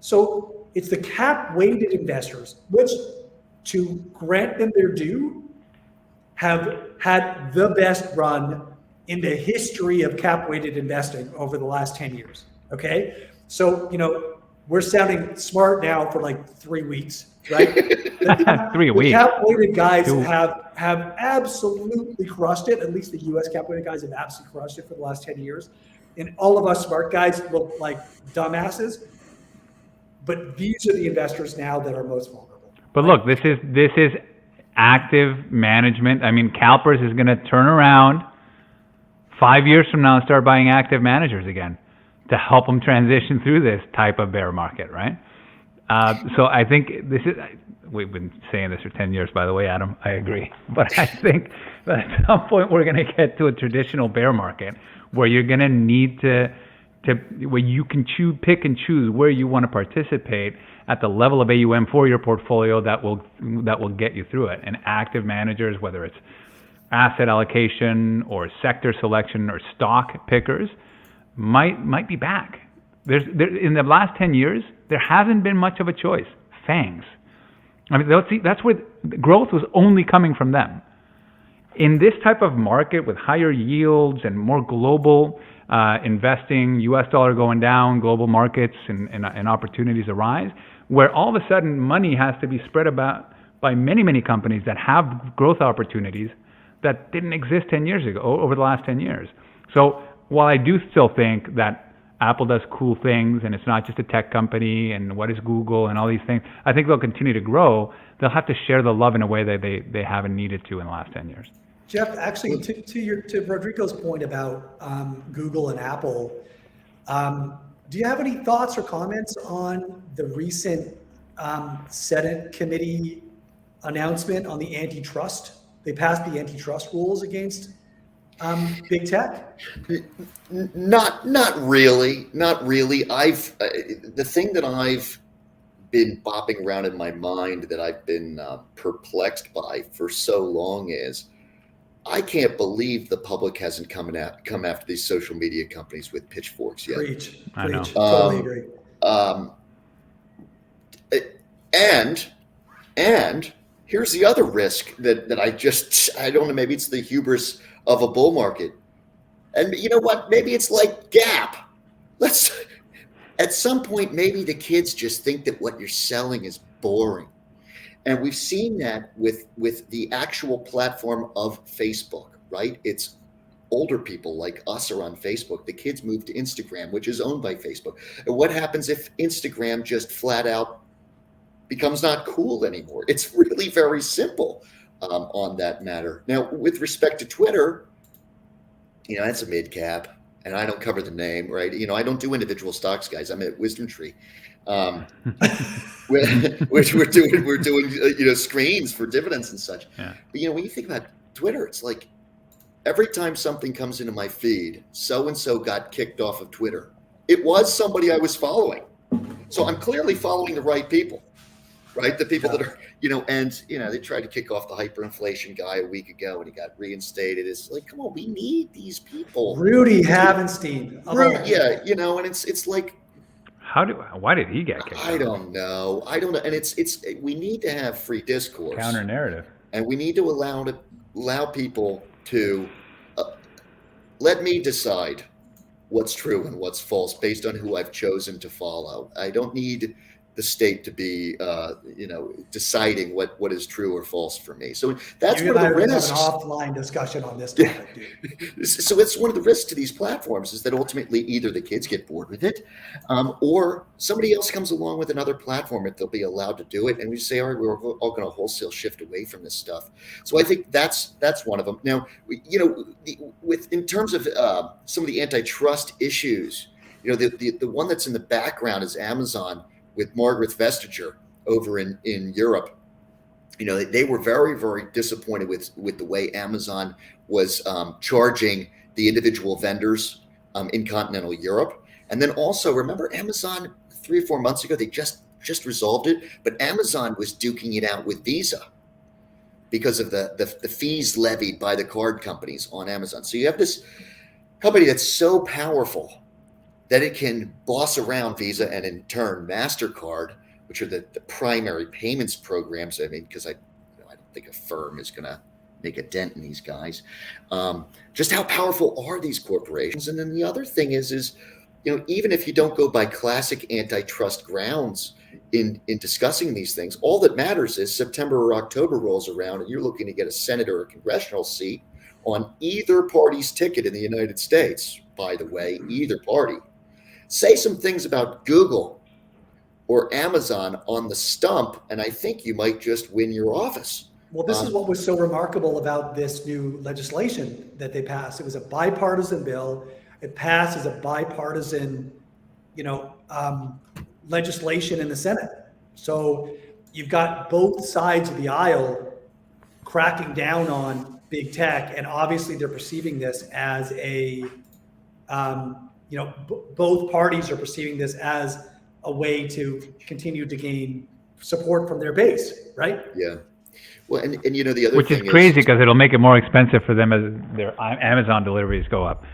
So it's the cap-weighted investors, which, to grant them their due, have had the best run in the history of cap-weighted investing over the last 10 years, okay? So, we're sounding smart now for 3 weeks, right? 3 weeks. The cap-weighted guys have absolutely crushed it. At least the U.S. cap-weighted guys have absolutely crushed it for the last 10 years. And all of us smart guys look like dumbasses. But these are the investors now that are most vulnerable. But look, this is active management. I mean, CalPERS is going to turn around 5 years from now and start buying active managers again to help them transition through this type of bear market, right? So I think we've been saying this for 10 years, by the way, Adam, I agree. But I think that at some point we're going to get to a traditional bear market where you're going to need where you can pick and choose where you want to participate at the level of AUM for your portfolio that will get you through it. And active managers, whether it's asset allocation or sector selection or stock pickers might be back. In the last 10 years, there hasn't been much of a choice. FANGs. I mean, that's where growth was only coming from them. In this type of market with higher yields and more global investing, US dollar going down, global markets and opportunities arise, where all of a sudden money has to be spread about by many, many companies that have growth opportunities that didn't exist 10 years ago, over the last 10 years. So while I do still think that Apple does cool things and it's not just a tech company and what is Google and all these things, I think they'll continue to grow. They'll have to share the love in a way that they haven't needed to in the last 10 years. Jeff, actually, to Rodrigo's point about Google and Apple, do you have any thoughts or comments on the recent Senate committee announcement on the antitrust? They passed the antitrust rules against big tech. Not really. The thing that I've been bopping around in my mind that I've been perplexed by for so long is I can't believe the public hasn't come after these social media companies with pitchforks yet. Preach. I know. Totally agree. And here's the other risk that I don't know, maybe it's the hubris of a bull market. And you know what? Maybe it's like Gap. At some point, maybe the kids just think that what you're selling is boring. And we've seen that with the actual platform of Facebook, right? It's older people like us are on Facebook. The kids move to Instagram, which is owned by Facebook. And what happens if Instagram just flat out becomes not cool anymore? It's really very simple on that matter. Now, with respect to Twitter, that's a mid cap, and I don't cover the name, right? I don't do individual stocks, guys. I'm at WisdomTree. We're doing screens for dividends and such. Yeah. But when you think about Twitter, it's like every time something comes into my feed, so and so got kicked off of Twitter. It was somebody I was following, so I'm clearly following the right people, right? The people that are they tried to kick off the hyperinflation guy a week ago, and he got reinstated. It's like, come on, we need these people. Rudy Havenstein. Yeah, and it's like. Why did he get kicked? I don't know. And it's we need to have free discourse, counter narrative, and we need to allow people to let me decide what's true and what's false based on who I've chosen to follow. I don't need the state to be deciding what is true or false for me. So that's one of the risks. Have an offline discussion on this topic, dude. So it's one of the risks to these platforms is that ultimately either the kids get bored with it, or somebody else comes along with another platform if they'll be allowed to do it, and we say, all right, we're all going to wholesale shift away from this stuff. So I think that's one of them. Now, in terms of some of the antitrust issues, the one that's in the background is Amazon. With Margaret Vestager over in Europe, they were very, very disappointed with the way Amazon was charging the individual vendors in continental Europe. And then also, remember Amazon 3 or 4 months ago, they just resolved it, but Amazon was duking it out with Visa because of the fees levied by the card companies on Amazon. So you have this company that's so powerful that it can boss around Visa and in turn MasterCard, which are the primary payments programs. I mean, because I don't think a firm is going to make a dent in these guys. Just how powerful are these corporations? And then the other thing is even if you don't go by classic antitrust grounds in discussing these things, all that matters is September or October rolls around and you're looking to get a Senate or a congressional seat on either party's ticket in the United States. By the way, either party. Say some things about Google or Amazon on the stump, and I think you might just win your office. Well, this is what was so remarkable about this new legislation that they passed. It was a bipartisan bill. It passed as a bipartisan, legislation in the Senate. So you've got both sides of the aisle cracking down on big tech, and obviously they're perceiving this as a both parties are perceiving this as a way to continue to gain support from their base, right? Yeah. Well, and the other which thing is crazy because it'll make it more expensive for them as their Amazon deliveries go up.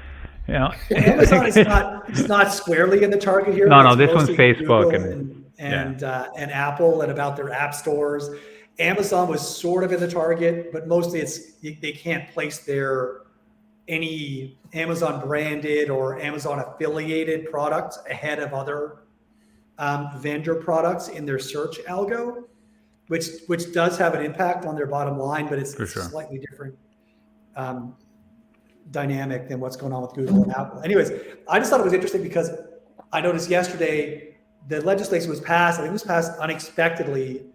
Amazon is not squarely in the target here. No, It's this one's mostly Facebook Google and Apple and about their app stores. Amazon was sort of in the target, but mostly they can't place any Amazon branded or Amazon affiliated products ahead of other vendor products in their search algo, which does have an impact on their bottom line, but it's slightly different dynamic than what's going on with Google and Apple. Anyways, I just thought it was interesting because I noticed yesterday the legislation was passed. I think it was passed unexpectedly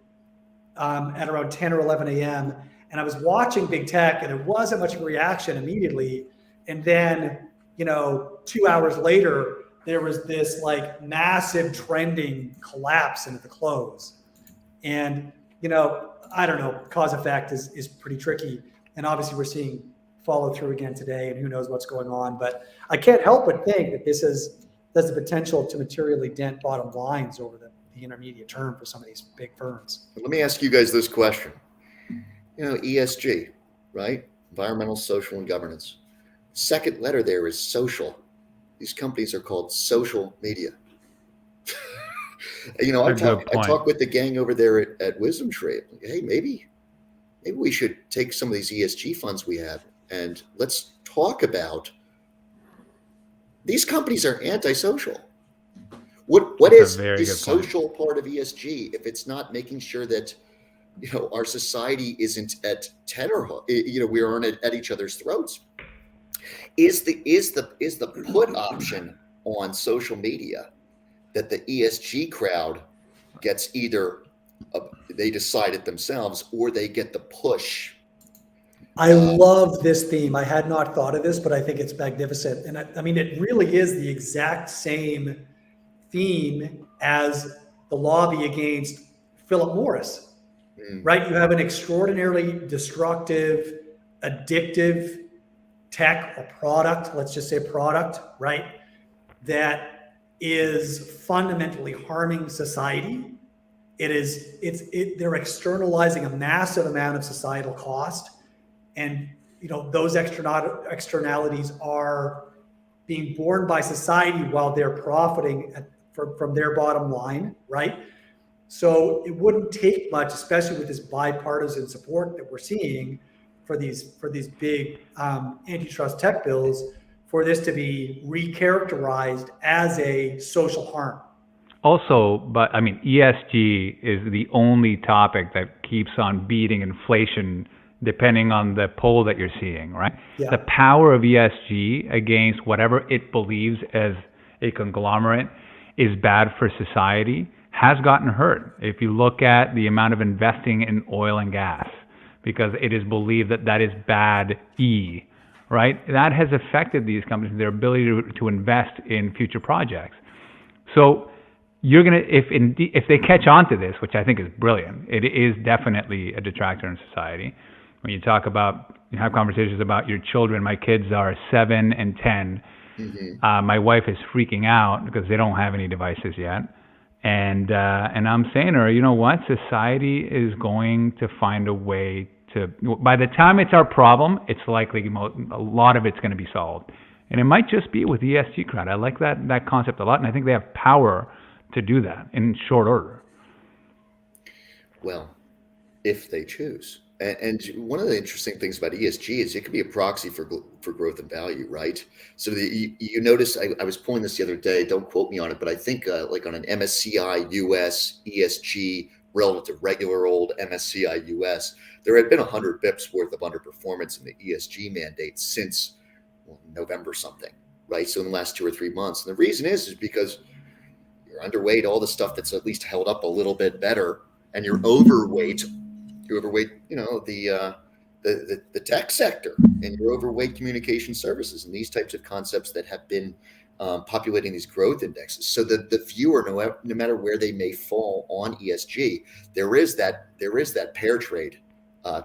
at around 10 or 11 a.m. And I was watching big tech and there wasn't much of a reaction immediately. And then, 2 hours later, there was this like massive trending collapse into the close. And, I don't know, cause effect is pretty tricky. And obviously we're seeing follow through again today and who knows what's going on. But I can't help but think that this has the potential to materially dent bottom lines over the intermediate term for some of these big firms. Let me ask you guys this question. ESG, right? Environmental, social, and governance. Second letter there is social. These companies are called social media. I talk with the gang over there at WisdomTree. Hey, maybe we should take some of these ESG funds we have and let's talk about these companies are antisocial. What is the social part of ESG if it's not making sure that our society isn't at we aren't at each other's throats? Is the put option on social media that the ESG crowd gets either they decide it themselves or they get the push? I love this theme. I had not thought of this, but I think it's magnificent. And I mean, it really is the exact same theme as the lobby against Philip Morris, right? You have an extraordinarily destructive, addictive tech or product, let's just say product, right? That is fundamentally harming society. They're externalizing a massive amount of societal cost. And, those externalities are being borne by society while they're profiting from their bottom line, right? So it wouldn't take much, especially with this bipartisan support that we're seeing for these big antitrust tech bills, for this to be recharacterized as a social harm. Also, but I mean, ESG is the only topic that keeps on beating inflation depending on the poll that you're seeing, right? Yeah. The power of ESG against whatever it believes as a conglomerate is bad for society has gotten hurt. If you look at the amount of investing in oil and gas, because it is believed that is bad right? That has affected these companies, their ability to invest in future projects. So you're gonna, if they catch on to this, which I think is brilliant, it is definitely a detractor in society. When you talk about, you have conversations about your children. My kids are 7 and 10. Mm-hmm. My wife is freaking out because they don't have any devices yet. And I'm saying to her, you know what? Society is going to find a way to, by the time it's our problem, it's likely a lot of it's going to be solved. And it might just be with ESG crowd. I like that concept a lot. And I think they have power to do that in short order. Well, if they choose. And one of the interesting things about ESG is it can be a proxy for growth and value, right? So you notice, I was pulling this the other day, don't quote me on it, but I think like on an MSCI US ESG relative to regular old MSCI US, there had been 100 bips worth of underperformance in the ESG mandate since November something, right? So in the last 2 or 3 months. And the reason is because you're underweight all the stuff that's at least held up a little bit better, and you're overweight, the tech sector, and you're overweight communication services and these types of concepts that have been populating these growth indexes. So that the viewer, no matter where they may fall on ESG, there is that pair trade.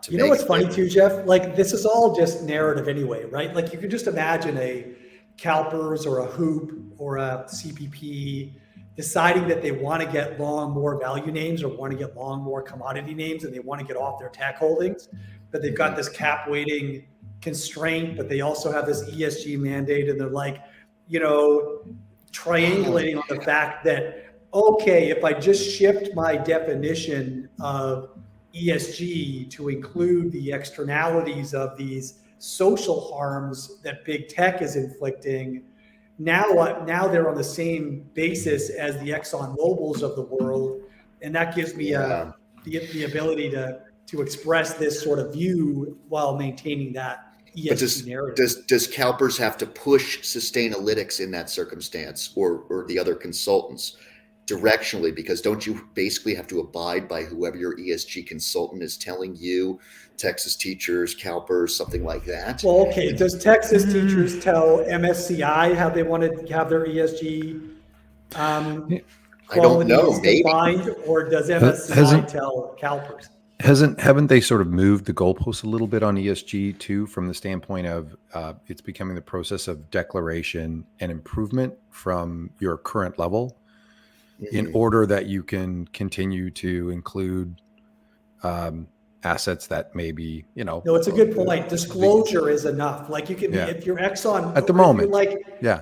You know what's funny too, Jeff? Like, this is all just narrative anyway, right? Like, you can just imagine a CalPERS or a Hoop or a CPP deciding that they want to get long more value names or want to get long more commodity names and they want to get off their tech holdings, but they've got this cap weighting constraint, but they also have this ESG mandate, and they're like, triangulating on the fact that, okay, if I just shift my definition of ESG to include the externalities of these social harms that big tech is inflicting, now they're on the same basis as the Exxon Mobil's of the world, and that gives me the ability to express this sort of view while maintaining that ESG narrative. Does CalPERS have to push Sustainalytics in that circumstance, or the other consultants directionally? Because don't you basically have to abide by whoever your ESG consultant is telling you? Texas Teachers, CalPERS, something like that. Well, okay. Does Texas Teachers tell MSCI how they want to have their ESG I don't know. Maybe. Defined, or does MSCI tell CalPERS? Haven't they sort of moved the goalposts a little bit on ESG too, from the standpoint of it's becoming the process of declaration and improvement from your current level, in order that you can continue to include assets that maybe, No, it's a good point. Disclosure is enough. Like you can, if you're Exxon at the moment,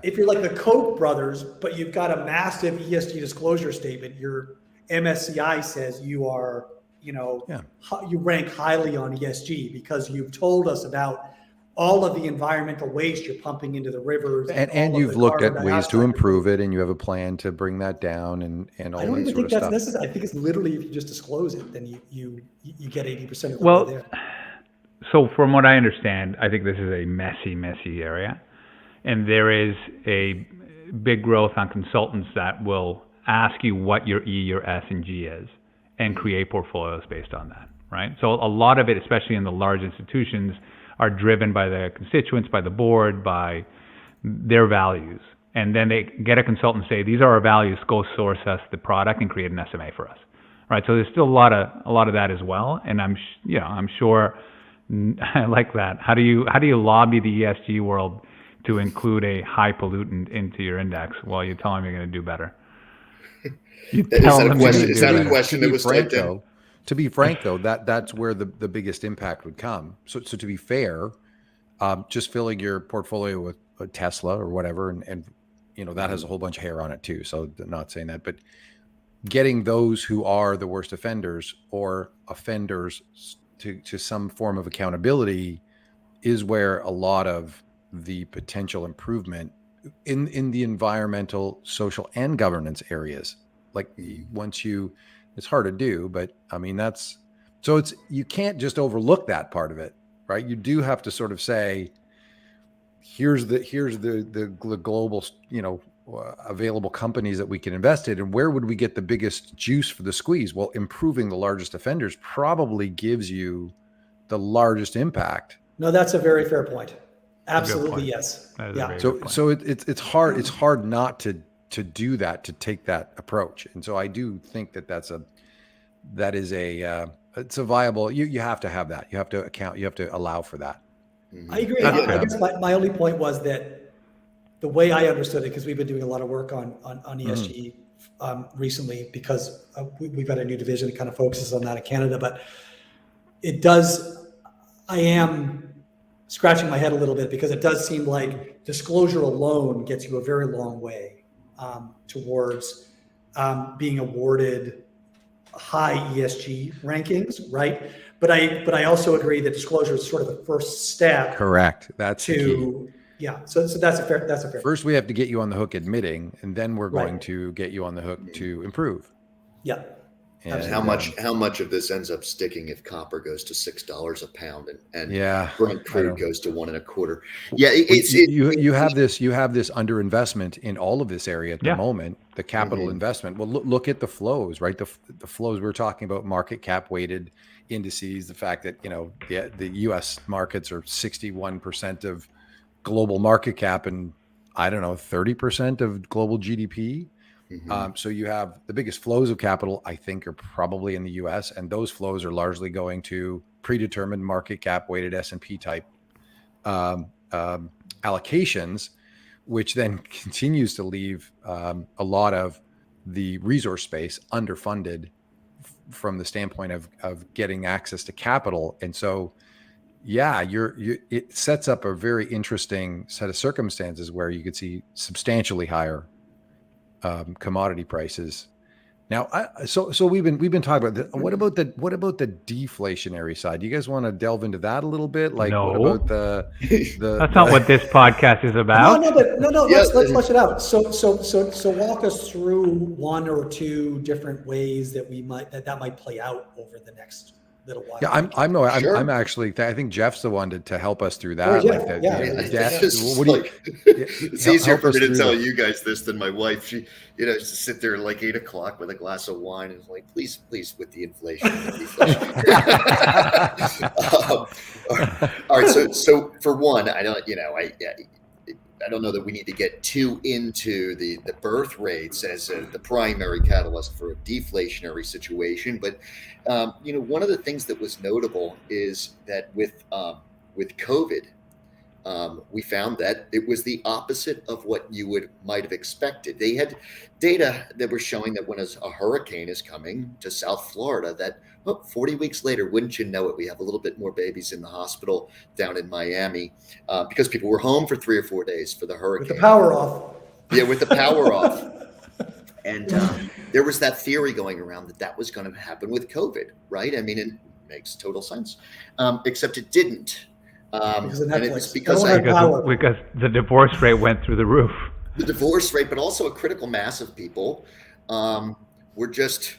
if you're like the Koch brothers, but you've got a massive ESG disclosure statement, your MSCI says you are, you rank highly on ESG because you've told us about all of the environmental waste you're pumping into the rivers, and you've looked at ways to improve it, and you have a plan to bring that down, and all that sort of stuff. I don't even think that's necessary. I think it's literally, if you just disclose it, then you get 80% of the way there. So from what I understand, I think this is a messy area, and there is a big growth on consultants that will ask you what your E, your S, and G is, and create portfolios based on that, right? So a lot of it, especially in the large institutions, are driven by the constituents, by the board, by their values. And then they get a consultant say, these are our values, go source us the product and create an SMA for us, right? So there's still a lot of that as well. And I'm sure, I like that. How do you lobby the ESG world to include a high pollutant into your index while you tell them you're going to do better? Is that a question that was typed in? To be frank, though, that's where the biggest impact would come. So to be fair, just filling your portfolio with a Tesla or whatever, and that has a whole bunch of hair on it too. So I'm not saying that, but getting those who are the worst offenders or offenders to some form of accountability is where a lot of the potential improvement in the environmental, social, and governance areas. Like it's hard to do, but I mean, you can't just overlook that part of it, right? You do have to sort of say, here's the global, available companies that we can invest in, and where would we get the biggest juice for the squeeze? Well, improving the largest offenders probably gives you the largest impact. No, that's a very fair point. Absolutely, yes. Yeah. So it's hard not to do that, to take that approach. And so I do think it's a viable, you have to have that. You have to account, you have to allow for that. I agree. I guess my only point was that the way I understood it, because we've been doing a lot of work on ESG recently, because we've got a new division that kind of focuses on that in Canada, but I am scratching my head a little bit, because it does seem like disclosure alone gets you a very long way towards being awarded high ESG rankings, right? But I also agree that disclosure is sort of the first step. Correct. That's the key. Yeah. So that's a fair. First, we have to get you on the hook admitting, and then we're going to get you on the hook to improve. Yeah. And how much of this ends up sticking if copper goes to $6 a pound and Brent crude goes to 1.25? Yeah, you have this underinvestment in all of this area at the moment. The capital investment. Well, look at the flows, right? The flows we're talking about, market cap weighted indices. The fact that the U.S. markets are 61% of global market cap and 30% of global GDP. So you have the biggest flows of capital, I think, are probably in the U.S., and those flows are largely going to predetermined market cap weighted S&P type allocations, which then continues to leave a lot of the resource space underfunded from the standpoint of getting access to capital. And so, yeah, it sets up a very interesting set of circumstances where you could see substantially higher commodity prices. Now, so we've been talking about what about the deflationary side? Do you guys want to delve into that a little bit? Like, No. what about the That's not what this podcast is about. No. Let's flesh it out. So walk us through one or two different ways that that might play out over the next little while. Yeah, I'm actually. I think Jeff's the one to help us through that. It's easier for me to tell you guys this than my wife. She, to sit there like 8 o'clock with a glass of wine and like, please, with the inflation. All right. So for one, I don't know that we need to get too into the birth rates as the primary catalyst for a deflationary situation. But, one of the things that was notable is that with COVID, we found that it was the opposite of what you might have expected. They had data that were showing that when a hurricane is coming to South Florida, that 40 weeks later, wouldn't you know it, we have a little bit more babies in the hospital down in Miami because people were home for 3 or 4 days for the hurricane. With the power off. Yeah, with the power off. And there was that theory going around that was going to happen with COVID, right? I mean, it makes total sense, except it didn't. Because of and it was because the divorce rate went through the roof. The divorce rate, but also a critical mass of people were just,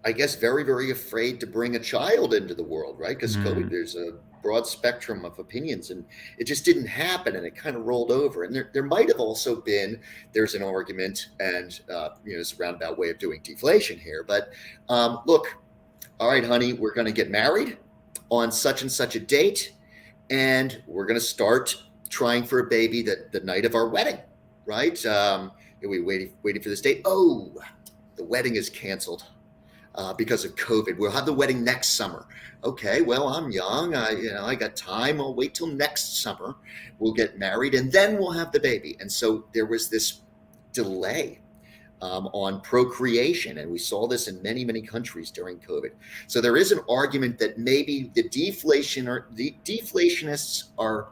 I guess, very, very afraid to bring a child into the world, right? Because COVID, there's a broad spectrum of opinions, and it just didn't happen, and it kind of rolled over. And there might have also been, there's an argument, and it's a roundabout way of doing deflation here. But look, all right, honey, we're going to get married on such and such a date, and we're going to start trying for a baby the night of our wedding, right? We waiting for this date. Oh, the wedding is canceled because of COVID. We'll have the wedding next summer. Okay, well, I'm young. I got time. I'll wait till next summer. We'll get married, and then we'll have the baby. And so there was this delay on procreation, and we saw this in many, many countries during COVID. So there is an argument that maybe the deflationists are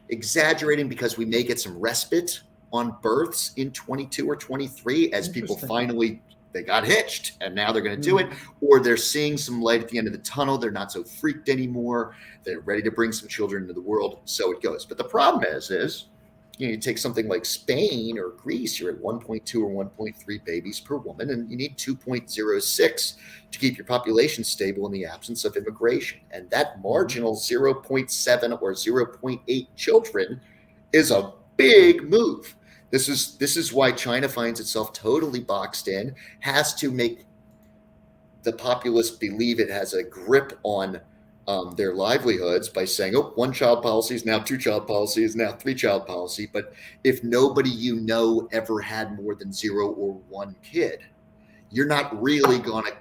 exaggerating because we may get some respite on births in 22 or 23 as people finally, they got hitched and now they're going to do it, or they're seeing some light at the end of the tunnel. They're not so freaked anymore. They're ready to bring some children into the world. So it goes. But the problem is you take something like Spain or Greece, you're at 1.2 or 1.3 babies per woman, and you need 2.06 to keep your population stable in the absence of immigration. And that marginal 0.7 or 0.8 children is a big move. This is why China finds itself totally boxed in, has to make the populace believe it has a grip on their livelihoods by saying, oh, 1-child policy is now 2-child policy is now 3-child policy. But if nobody ever had more than 0 or 1 kid, you're not really going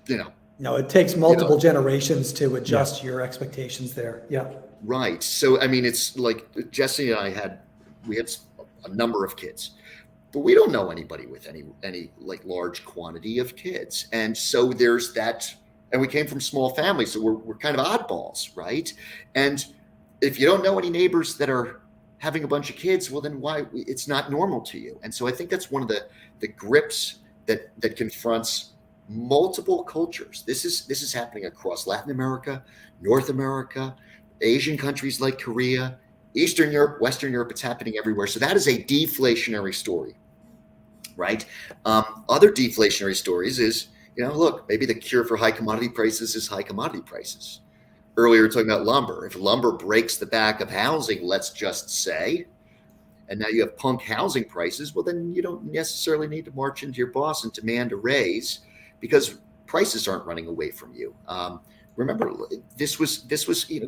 to, No, it takes multiple generations to adjust your expectations there. Yeah. Right. So, I mean, it's like Jesse and I we had a number of kids, but we don't know anybody with any like large quantity of kids. And so there's that, and we came from small families, so we're kind of oddballs, right? And if you don't know any neighbors that are having a bunch of kids, well, then why? It's not normal to you. And so I think that's one of the grips that confronts multiple cultures. This is happening across Latin America, North America, Asian countries like Korea, Eastern Europe, Western Europe. It's happening everywhere. So that is a deflationary story, right? Other deflationary stories is, look, maybe the cure for high commodity prices is high commodity prices. Earlier, we were talking about lumber. If lumber breaks the back of housing, let's just say, and now you have punk housing prices, well, then you don't necessarily need to march into your boss and demand a raise because prices aren't running away from you. Remember, this was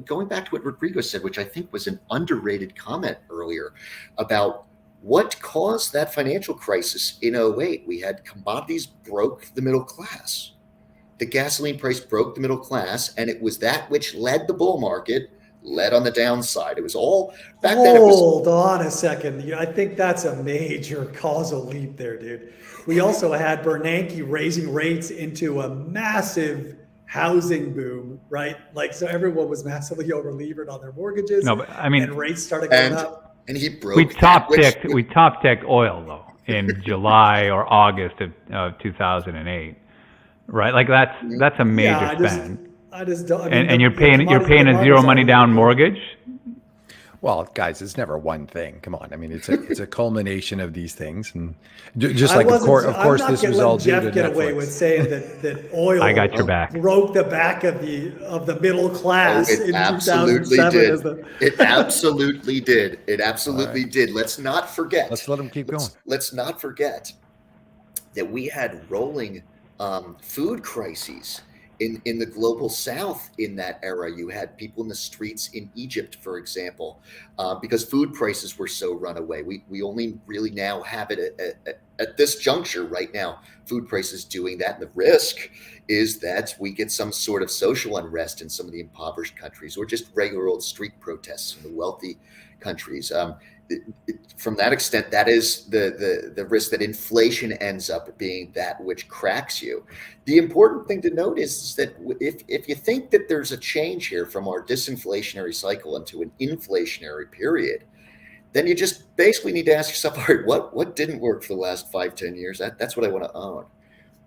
going back to what Rodrigo said, which I think was an underrated comment earlier about what caused that financial crisis in 2008. We had commodities broke the middle class. The gasoline price broke the middle class, and it was that which led the bull market led on the downside. It was all back then. Hold on a second. I think that's a major causal leap there, dude. We also had Bernanke raising rates into a massive housing boom, right? Like, so everyone was massively over-levered on their mortgages. No, but I mean, and rates started going up. And he broke. We top ticked oil though in July or August of 2008, right? Like that's a major spend. I just don't. I mean, and you're paying a zero money down mortgage. Well, guys, it's never one thing. Come on, I mean, it's a culmination of these things, and just like of course, this was all due to Jeff get Netflix. away with saying that oil. I got your back. Broke the back of the middle class it in absolutely 2007. Did. It absolutely did. It absolutely did. Let's not forget. Let's let them keep going. Let's not forget that we had rolling food crises. In the global south in that era. You had people in the streets in Egypt, for example, because food prices were so runaway. We only really now have it at this juncture right now, food prices doing that. And the risk is that we get some sort of social unrest in some of the impoverished countries, or just regular old street protests in the wealthy countries. From that extent, that is the risk that inflation ends up being that which cracks you. The important thing to note is that if you think that there's a change here from our disinflationary cycle into an inflationary period, then you just basically need to ask yourself, all right, what didn't work for the last 5-10 years? That's what I want to own,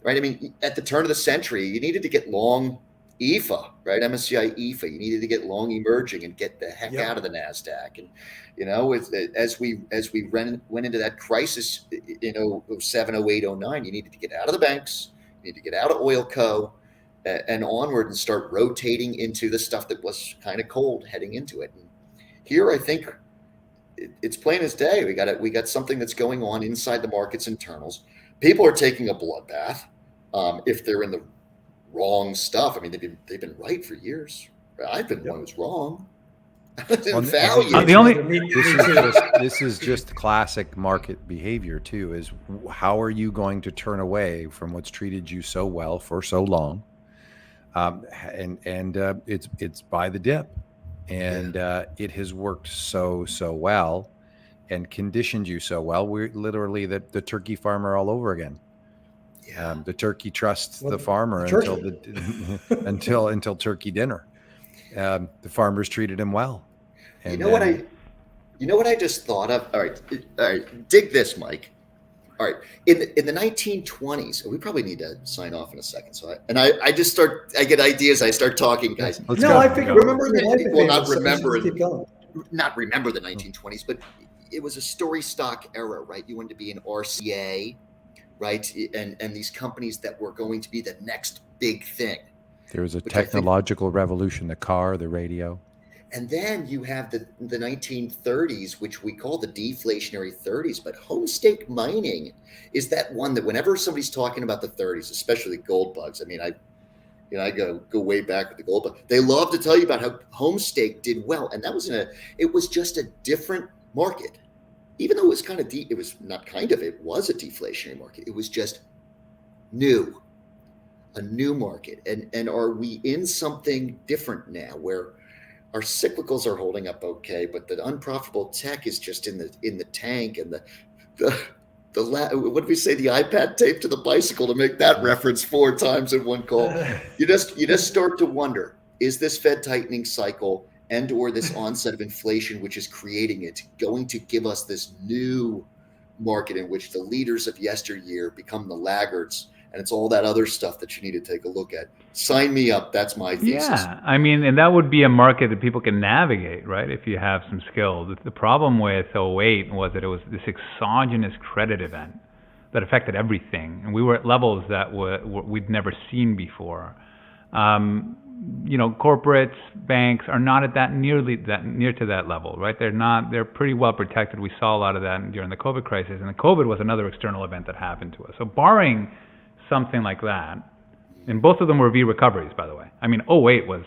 right? I mean, at the turn of the century, you needed to get long EFA, right? MSCI EFA. You needed to get long emerging and get the heck out of the NASDAQ. And, as we went into that crisis in 07, 08, 09, you needed to get out of the banks, you need to get out of oil co and onward and start rotating into the stuff that was kind of cold heading into it. And here, I think it's plain as day. We got something that's going on inside the market's internals. People are taking a bloodbath if they're in the wrong stuff. I mean, they've been right for years. I've been one who's wrong. This is just classic market behavior too. Is how are you going to turn away from what's treated you so well for so long? It's by the dip, and it has worked so well, and conditioned you so well. We're literally the turkey farmer all over again. The turkey trusts the farmer until turkey dinner. The farmers treated him well. And you know what I just thought of? All right, dig this, Mike. All right, in the 1920s, we probably need to sign off in a second. So I get ideas. I start talking, guys. I figure not remember the 1920s, but it was a story stock era, right? You wanted to be an RCA, right? And these companies that were going to be the next big thing. There was a technological revolution, the car, the radio. And then you have the 1930s, which we call the deflationary 30s. But home stake mining is that one that whenever somebody's talking about the 30s, especially gold bugs, I mean, I go way back with the gold bug. They love to tell you about how home stake did well. And that was it was just a different market. Even though it was kind of it was not kind of, it was a deflationary market. It was just new. A new market. And are we in something different now where our cyclicals are holding up okay, but the unprofitable tech is just in the tank, and what did we say, the iPad taped to the bicycle, to make that reference 4 times in one call. You just start to wonder, is this Fed tightening cycle and or this onset of inflation, which is creating it, going to give us this new market in which the leaders of yesteryear become the laggards? And it's all that other stuff that you need to take a look at. Sign me up. That's my thesis. Yeah, I mean, and that would be a market that people can navigate, right, if you have some skills. The problem with 08 was that it was this exogenous credit event that affected everything. And we were at levels that we'd never seen before. Corporates, banks are not at near to that level, right? They're pretty well protected. We saw a lot of that during the COVID crisis. And the COVID was another external event that happened to us. So barring something like that, and both of them were V recoveries, by the way. I mean, 08 was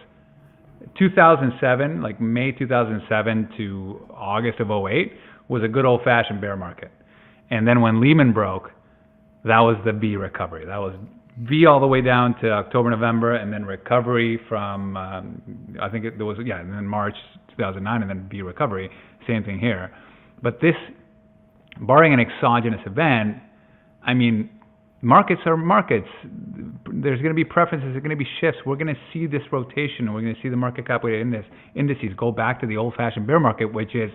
2007, like May 2007 to August of 08 was a good old-fashioned bear market. And then when Lehman broke, that was the V recovery. That was V all the way down to October, November, and then recovery from, I think there was, and then March 2009, and then V recovery. Same thing here. But this, barring an exogenous event, I mean, markets are markets. There's going to be preferences. There's going to be shifts. We're going to see this rotation, and we're going to see the market cap weighted indices go back to the old-fashioned bear market, which is,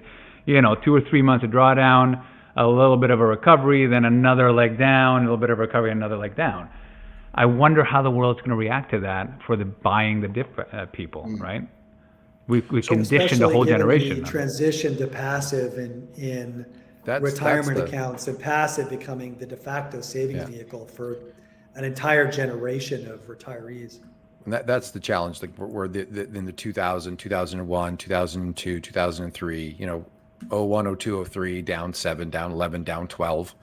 2 or 3 months of drawdown, a little bit of a recovery, then another leg down, a little bit of recovery, another leg down. I wonder how the world's going to react to that for the buying the dip people, right? We conditioned a whole generation. The transition to passive in retirement accounts, and passive becoming the de facto savings vehicle for an entire generation of retirees. And that's the challenge. Like we're in the 2000, 2001, 2002, 2003, 01, 02, 03, down 7, down 11, down 12,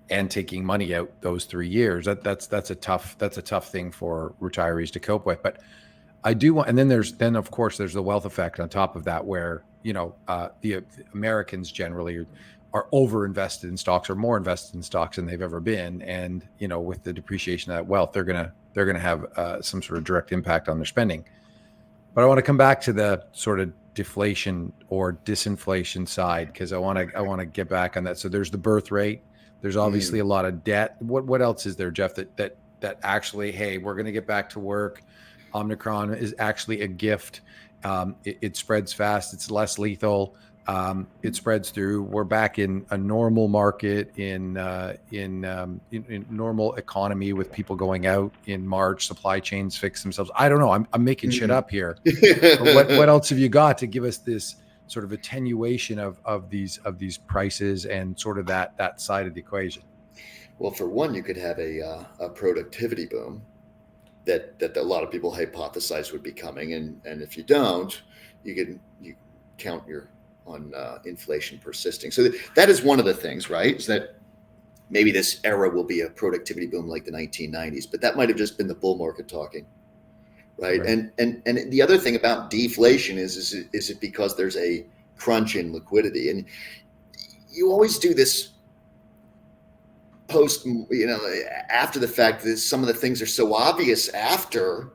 and taking money out those 3 years. That's a tough thing for retirees to cope with. But I do want, and then of course there's the wealth effect on top of that, where the Americans generally are over invested in stocks, or more invested in stocks than they've ever been, and with the depreciation of that wealth, they're gonna have some sort of direct impact on their spending. But I want to come back to the sort of deflation or disinflation side, because I want to get back on that. So there's the birth rate. There's obviously a lot of debt. What else is there, Jeff? That actually, hey, we're going to get back to work. Omicron is actually a gift. It spreads fast. It's less lethal. It spreads through. We're back in a normal market, in normal economy, with people going out in March. Supply chains fix themselves. I don't know. I'm making shit up here. What else have you got to give us this sort of attenuation of these prices and sort of that side of the equation? Well, for one, you could have a productivity boom that a lot of people hypothesize would be coming, and if you don't, you count on inflation persisting. So that is one of the things, right? Is that maybe this era will be a productivity boom like the 1990s, but that might have just been the bull market talking, right? And the other thing about deflation is it because there's a crunch in liquidity, and you always do this post, after the fact, that some of the things are so obvious after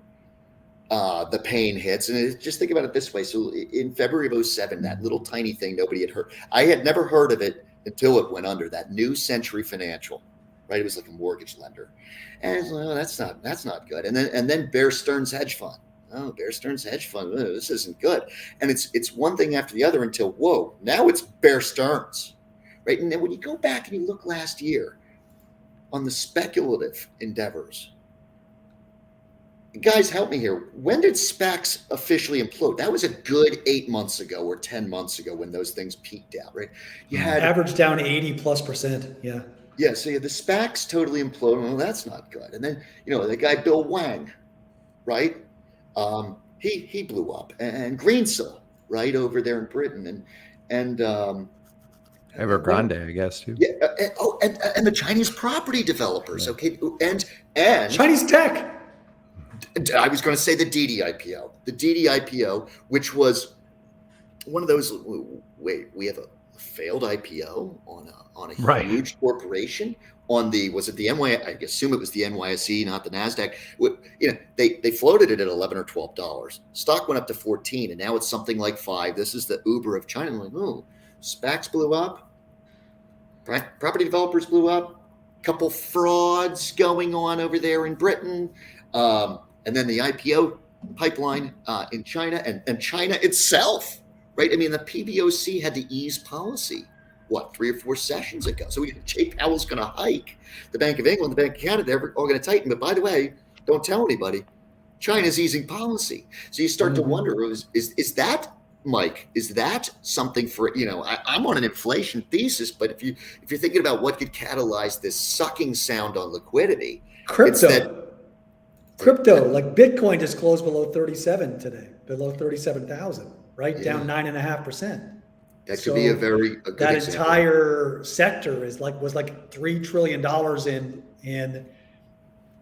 the pain hits. And just think about it this way. So in February of 2007, that little tiny thing nobody had heard. I had never heard of it until it went under, that New Century Financial, right? It was like a mortgage lender. And it's like, oh, that's not good. And then Bear Stearns hedge fund. Oh, Bear Stearns hedge fund. Oh, this isn't good. And it's one thing after the other until, whoa, now it's Bear Stearns, right? And then when you go back and you look last year on the speculative endeavors, guys, help me here. When did SPACs officially implode? That was a good 8 months ago or 10 months ago when those things peaked out, right? You had average down 80+%. Yeah. Yeah. So you had the SPACs totally implode. Well, that's not good. And then, the guy, Bill Wang, right? He blew up, and Greensill, right, over there in Britain. And Evergrande, I guess, too. Yeah. And the Chinese property developers. Okay. And Chinese tech. I was going to say the DDIPO, which was one of those. Wait, we have a failed IPO on a huge corporation was it the NY? I assume it was the NYSE, not the Nasdaq. They floated it at $11 or $12. Stock went up to 14, and now it's something like 5. This is the Uber of China. I'm like, oh, SPACs blew up, property developers blew up, couple frauds going on over there in Britain. And then the IPO pipeline in China and China itself, right? I mean, the PBOC had to ease policy, 3 or 4 sessions ago. So Jay Powell's going to hike. The Bank of England, the Bank of Canada, they're all going to tighten. But by the way, don't tell anybody, China's easing policy. So you start to wonder, is that, Mike, is that something for, I'm on an inflation thesis, but if you're thinking about what could catalyze this sucking sound on liquidity, Crypto, like Bitcoin just closed below 37 today, below 37,000, right? Yeah. Down 9.5%. That could be a good that example. Entire sector was like $3 trillion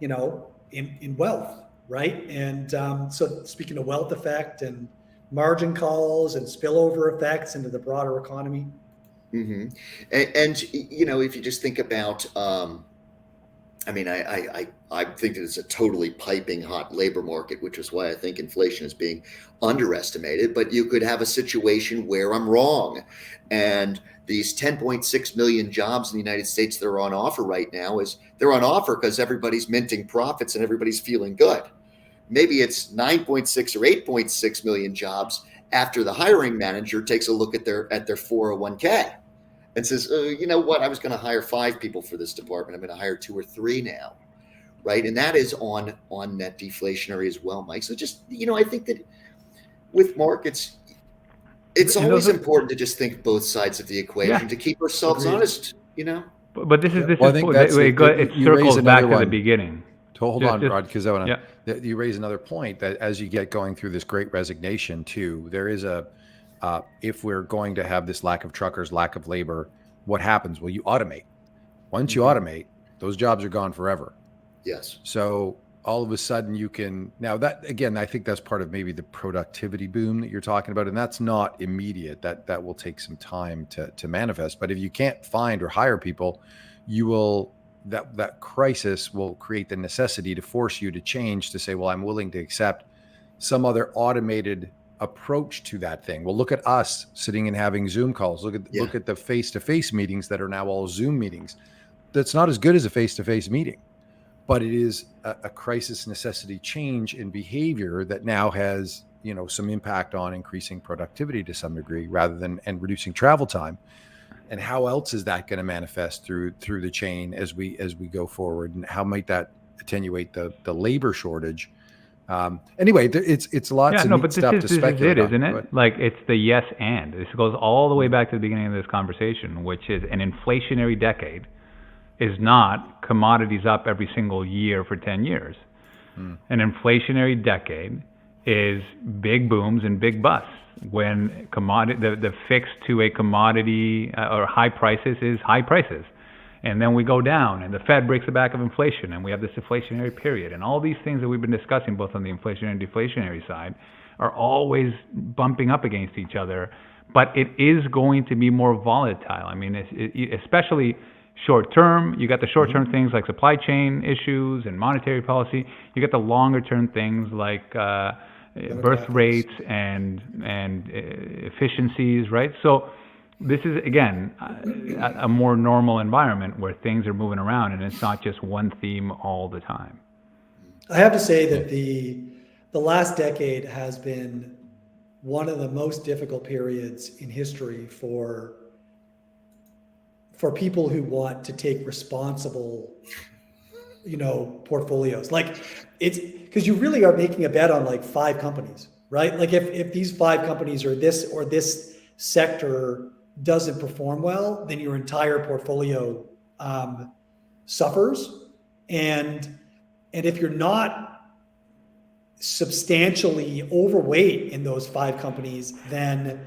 in wealth, right? And so speaking of wealth effect and margin calls and spillover effects into the broader economy. Mm-hmm. And if you just think about I mean, I think that it's a totally piping hot labor market, which is why I think inflation is being underestimated. But you could have a situation where I'm wrong. And these 10.6 million jobs in the United States that are on offer right now they're on offer because everybody's minting profits and everybody's feeling good. Maybe it's 9.6 or 8.6 million jobs after the hiring manager takes a look at their 401k. And says, you know what, I was going to hire 5 people for this department. I'm going to hire 2 or 3 now, right? And that is on net deflationary as well, Mike. So just, I think that with markets, it's always important to just think both sides of the equation to keep ourselves honest, But this is I think it circles back to the beginning. Hold on, Rod, because I want to. You raise another point that as you get going through this great resignation too, there is if we're going to have this lack of truckers, lack of labor, what happens? Well, you automate. Once you automate, those jobs are gone forever. Yes. So all of a sudden you can, now that, again, I think that's part of maybe the productivity boom that you're talking about. And that's not immediate. That will take some time to manifest. But if you can't find or hire people, that crisis will create the necessity to force you to change, to say, well, I'm willing to accept some other automated approach to that thing. Well, look at us sitting and having Zoom calls. Look at the face-to-face meetings that are now all Zoom meetings. That's not as good as a face-to-face meeting, but it is a crisis necessity change in behavior that now has, some impact on increasing productivity to some degree and reducing travel time. And how else is that going to manifest through the chain as we go forward, and how might that attenuate the labor shortage? Anyway, it's lots of neat stuff to speculate on. Isn't it? Like, it's the yes and. This goes all the way back to the beginning of this conversation, which is an inflationary decade is not commodities up every single year for 10 years. An inflationary decade is big booms and big busts. When the fix to a commodity or high prices is high prices. And then we go down, and the Fed breaks the back of inflation, and we have this deflationary period. And all these things that we've been discussing, both on the inflationary and deflationary side, are always bumping up against each other. But it is going to be more volatile. I mean, especially short term. You got the short term things like supply chain issues and monetary policy. You got the longer term things like birth rates and efficiencies, right? So this is, again, a more normal environment where things are moving around and it's not just one theme all the time. I have to say that the last decade has been one of the most difficult periods in history for people who want to take responsible, portfolios. Like, it's because you really are making a bet on like 5 companies, right? Like if these 5 companies or this sector doesn't perform well, then your entire portfolio suffers. And if you're not substantially overweight in those 5 companies, then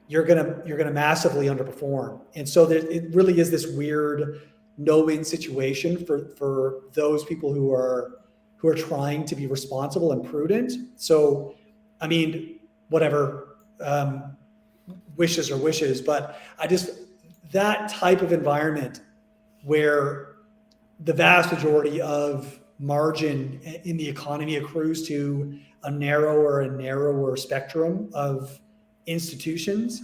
you're gonna massively underperform. And so it really is this weird no-win situation for those people who are trying to be responsible and prudent. So, I mean, whatever, wishes are wishes, but that type of environment where the vast majority of margin in the economy accrues to a narrower spectrum of institutions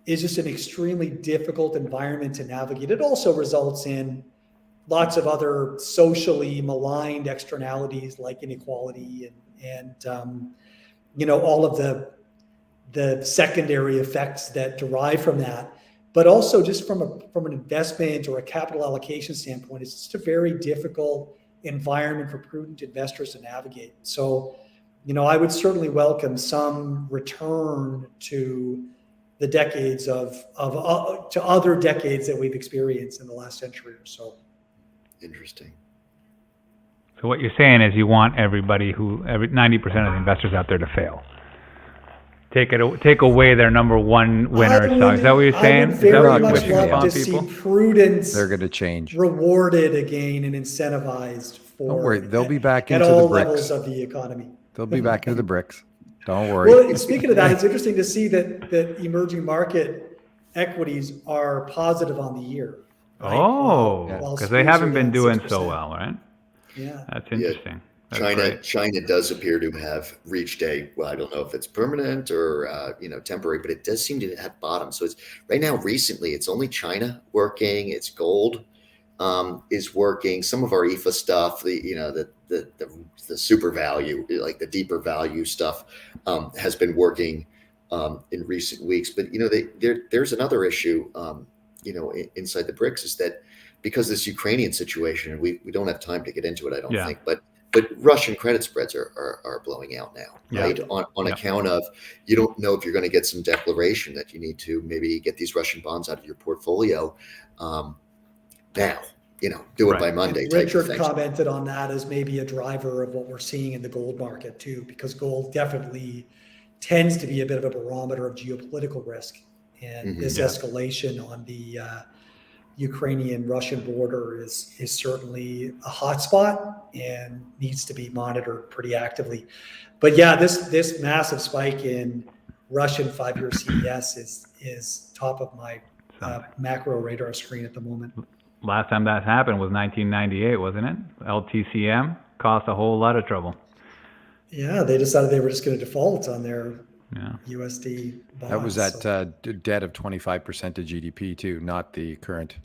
is just an extremely difficult environment to navigate. It also results in lots of other socially maligned externalities like inequality and all of the secondary effects that derive from that. But also just from an investment or a capital allocation standpoint, it's just a very difficult environment for prudent investors to navigate. So, I would certainly welcome some return to the decades to other decades that we've experienced in the last century or so. Interesting. So what you're saying is you want every 90% of the investors out there to fail. Take away their number one winner. Is that what you're saying? I would very much love to see prudence. They're going to change. Rewarded again and incentivized for. Don't worry, they'll be back into at all the bricks. Levels of the economy. They'll be back into the bricks. Don't worry. Well, speaking of that, it's interesting to see that emerging market equities are positive on the year, Right? Oh, While because they screws haven't are been down doing 6%. so well, right? Yeah. That's interesting. That's China great. China does appear to have reached I don't know if it's permanent or temporary, but it does seem to have bottom. So it's right now recently it's only China working. It's gold is working. Some of our IFA stuff, the super value, like the deeper value stuff, has been working in recent weeks. But there's another issue inside the BRICS is that because this Ukrainian situation, we don't have time to get into it, I don't think, but Russian credit spreads are blowing out now, right? On account of you don't know if you're going to get some declaration that you need to maybe get these Russian bonds out of your portfolio now. Do it by Monday. And Richard commented on that as maybe a driver of what we're seeing in the gold market too, because gold definitely tends to be a bit of a barometer of geopolitical risk, and this escalation on the Ukrainian-Russian border is certainly a hotspot and needs to be monitored pretty actively. But yeah, this massive spike in Russian 5-year CDS is top of my macro radar screen at the moment. Last time that happened was 1998, wasn't it? LTCM caused a whole lot of trouble. Yeah, they decided they were just going to default on their USD bonds. That was that debt of 25% of GDP too, not the current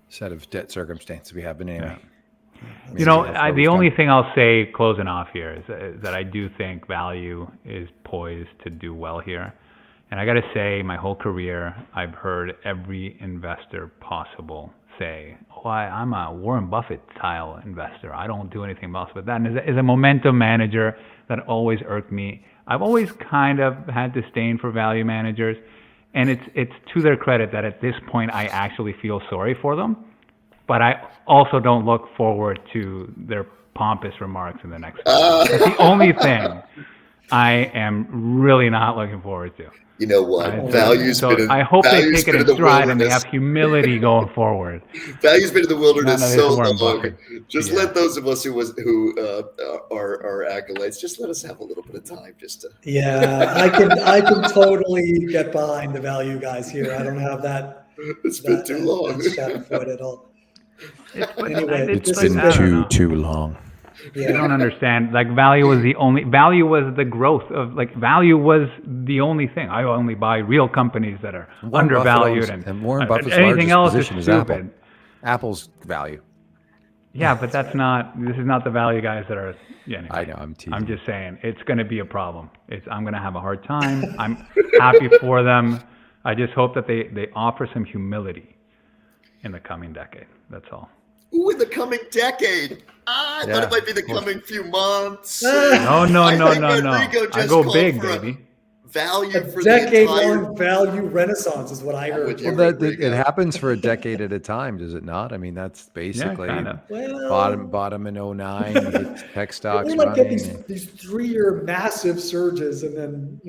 set of debt circumstances we have. But anyway, the only thing I'll say closing off here is that I do think value is poised to do well here. And I got to say, my whole career, I've heard every investor possible say, I'm a Warren Buffett style investor. I don't do anything else but that. And as a momentum manager, that always irked me. I've always kind of had disdain for value managers. And it's to their credit that at this point, I actually feel sorry for them. But I also don't look forward to their pompous remarks in the next week. That's the only thing I am really not looking forward to. You know what? I hope they take it in stride and they have humility going forward. Value's been in the wilderness so long. Just let those of us who are acolytes, just let us have a little bit of time just to. Yeah, I can totally get behind the value guys here. I don't have that. It's been too long. That at all. It's been too long. Yeah. You don't understand. Value was the growth of value was the only thing. I only buy real companies that are undervalued, and Warren Buffett's anything else position is is stupid. Apple. Apple's value. Yeah, but this is not the value guys that are. Yeah, anyway, I know. I'm teasing. I'm just saying it's going to be a problem. I'm going to have a hard time. I'm happy for them. I just hope that they offer some humility in the coming decade. That's all. Ooh, in the coming decade. I thought it might be the coming few months. No. I go big, baby. Value for decade-long value renaissance is what I heard. Well, it happens for a decade at a time, does it not? I mean, that's basically bottom in 09, you get tech stocks running. Get these 3-year massive surges, and then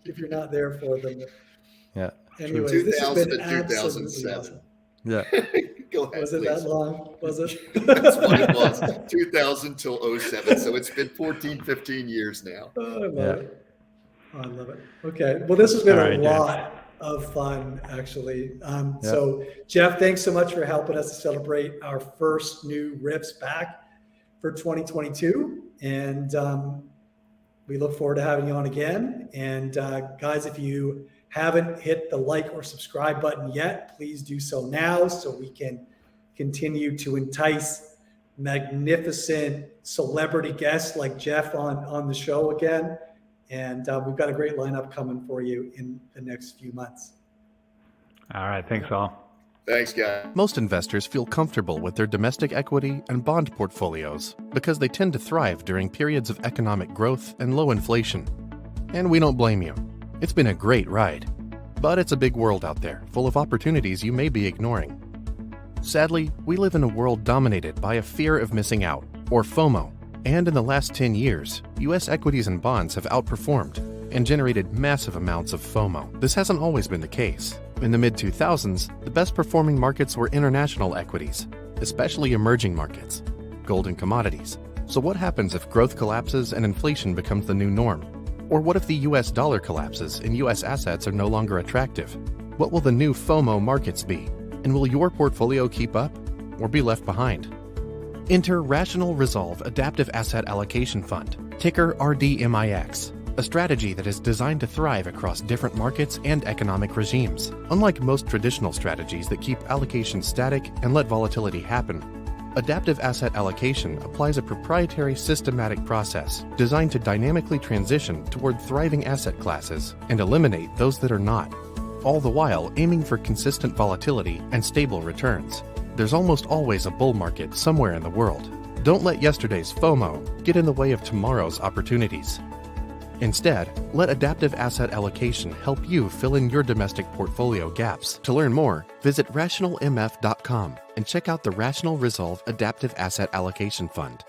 if you're not there for them. Yeah. Anyway, 2000 to 2007. Awesome. Yeah. Go ahead, was it that long? Was it? That's what it was. 2000 till 07. So it's been 15 years now. Oh, I love it. Okay. Well, this has been a lot of fun, actually. So, Jeff, thanks so much for helping us to celebrate our first new Riffs back for 2022. And we look forward to having you on again. And guys, if you haven't hit the like or subscribe button yet, please do so now so we can continue to entice magnificent celebrity guests like Jeff on the show again. And we've got a great lineup coming for you in the next few months. All right. Thanks, all. Thanks, guys. Most investors feel comfortable with their domestic equity and bond portfolios because they tend to thrive during periods of economic growth and low inflation. And we don't blame you. It's been a great ride, but it's a big world out there full of opportunities you may be ignoring. Sadly, we live in a world dominated by a fear of missing out, or FOMO, and in the last 10 years, U.S. equities and bonds have outperformed and generated massive amounts of FOMO. This hasn't always been the case. In the mid-2000s, the best performing markets were international equities, especially emerging markets, gold and commodities. So what happens if growth collapses and inflation becomes the new norm? Or what if the US dollar collapses and US assets are no longer attractive? What will the new FOMO markets be? And will your portfolio keep up or be left behind? Enter Rational Resolve Adaptive Asset Allocation Fund, ticker RDMIX, a strategy that is designed to thrive across different markets and economic regimes. Unlike most traditional strategies that keep allocation static and let volatility happen, adaptive asset allocation applies a proprietary systematic process designed to dynamically transition toward thriving asset classes and eliminate those that are not, all the while aiming for consistent volatility and stable returns. There's almost always a bull market somewhere in the world. Don't let yesterday's FOMO get in the way of tomorrow's opportunities. Instead, let adaptive asset allocation help you fill in your domestic portfolio gaps. To learn more, visit rationalmf.com and check out the Rational Resolve Adaptive Asset Allocation Fund.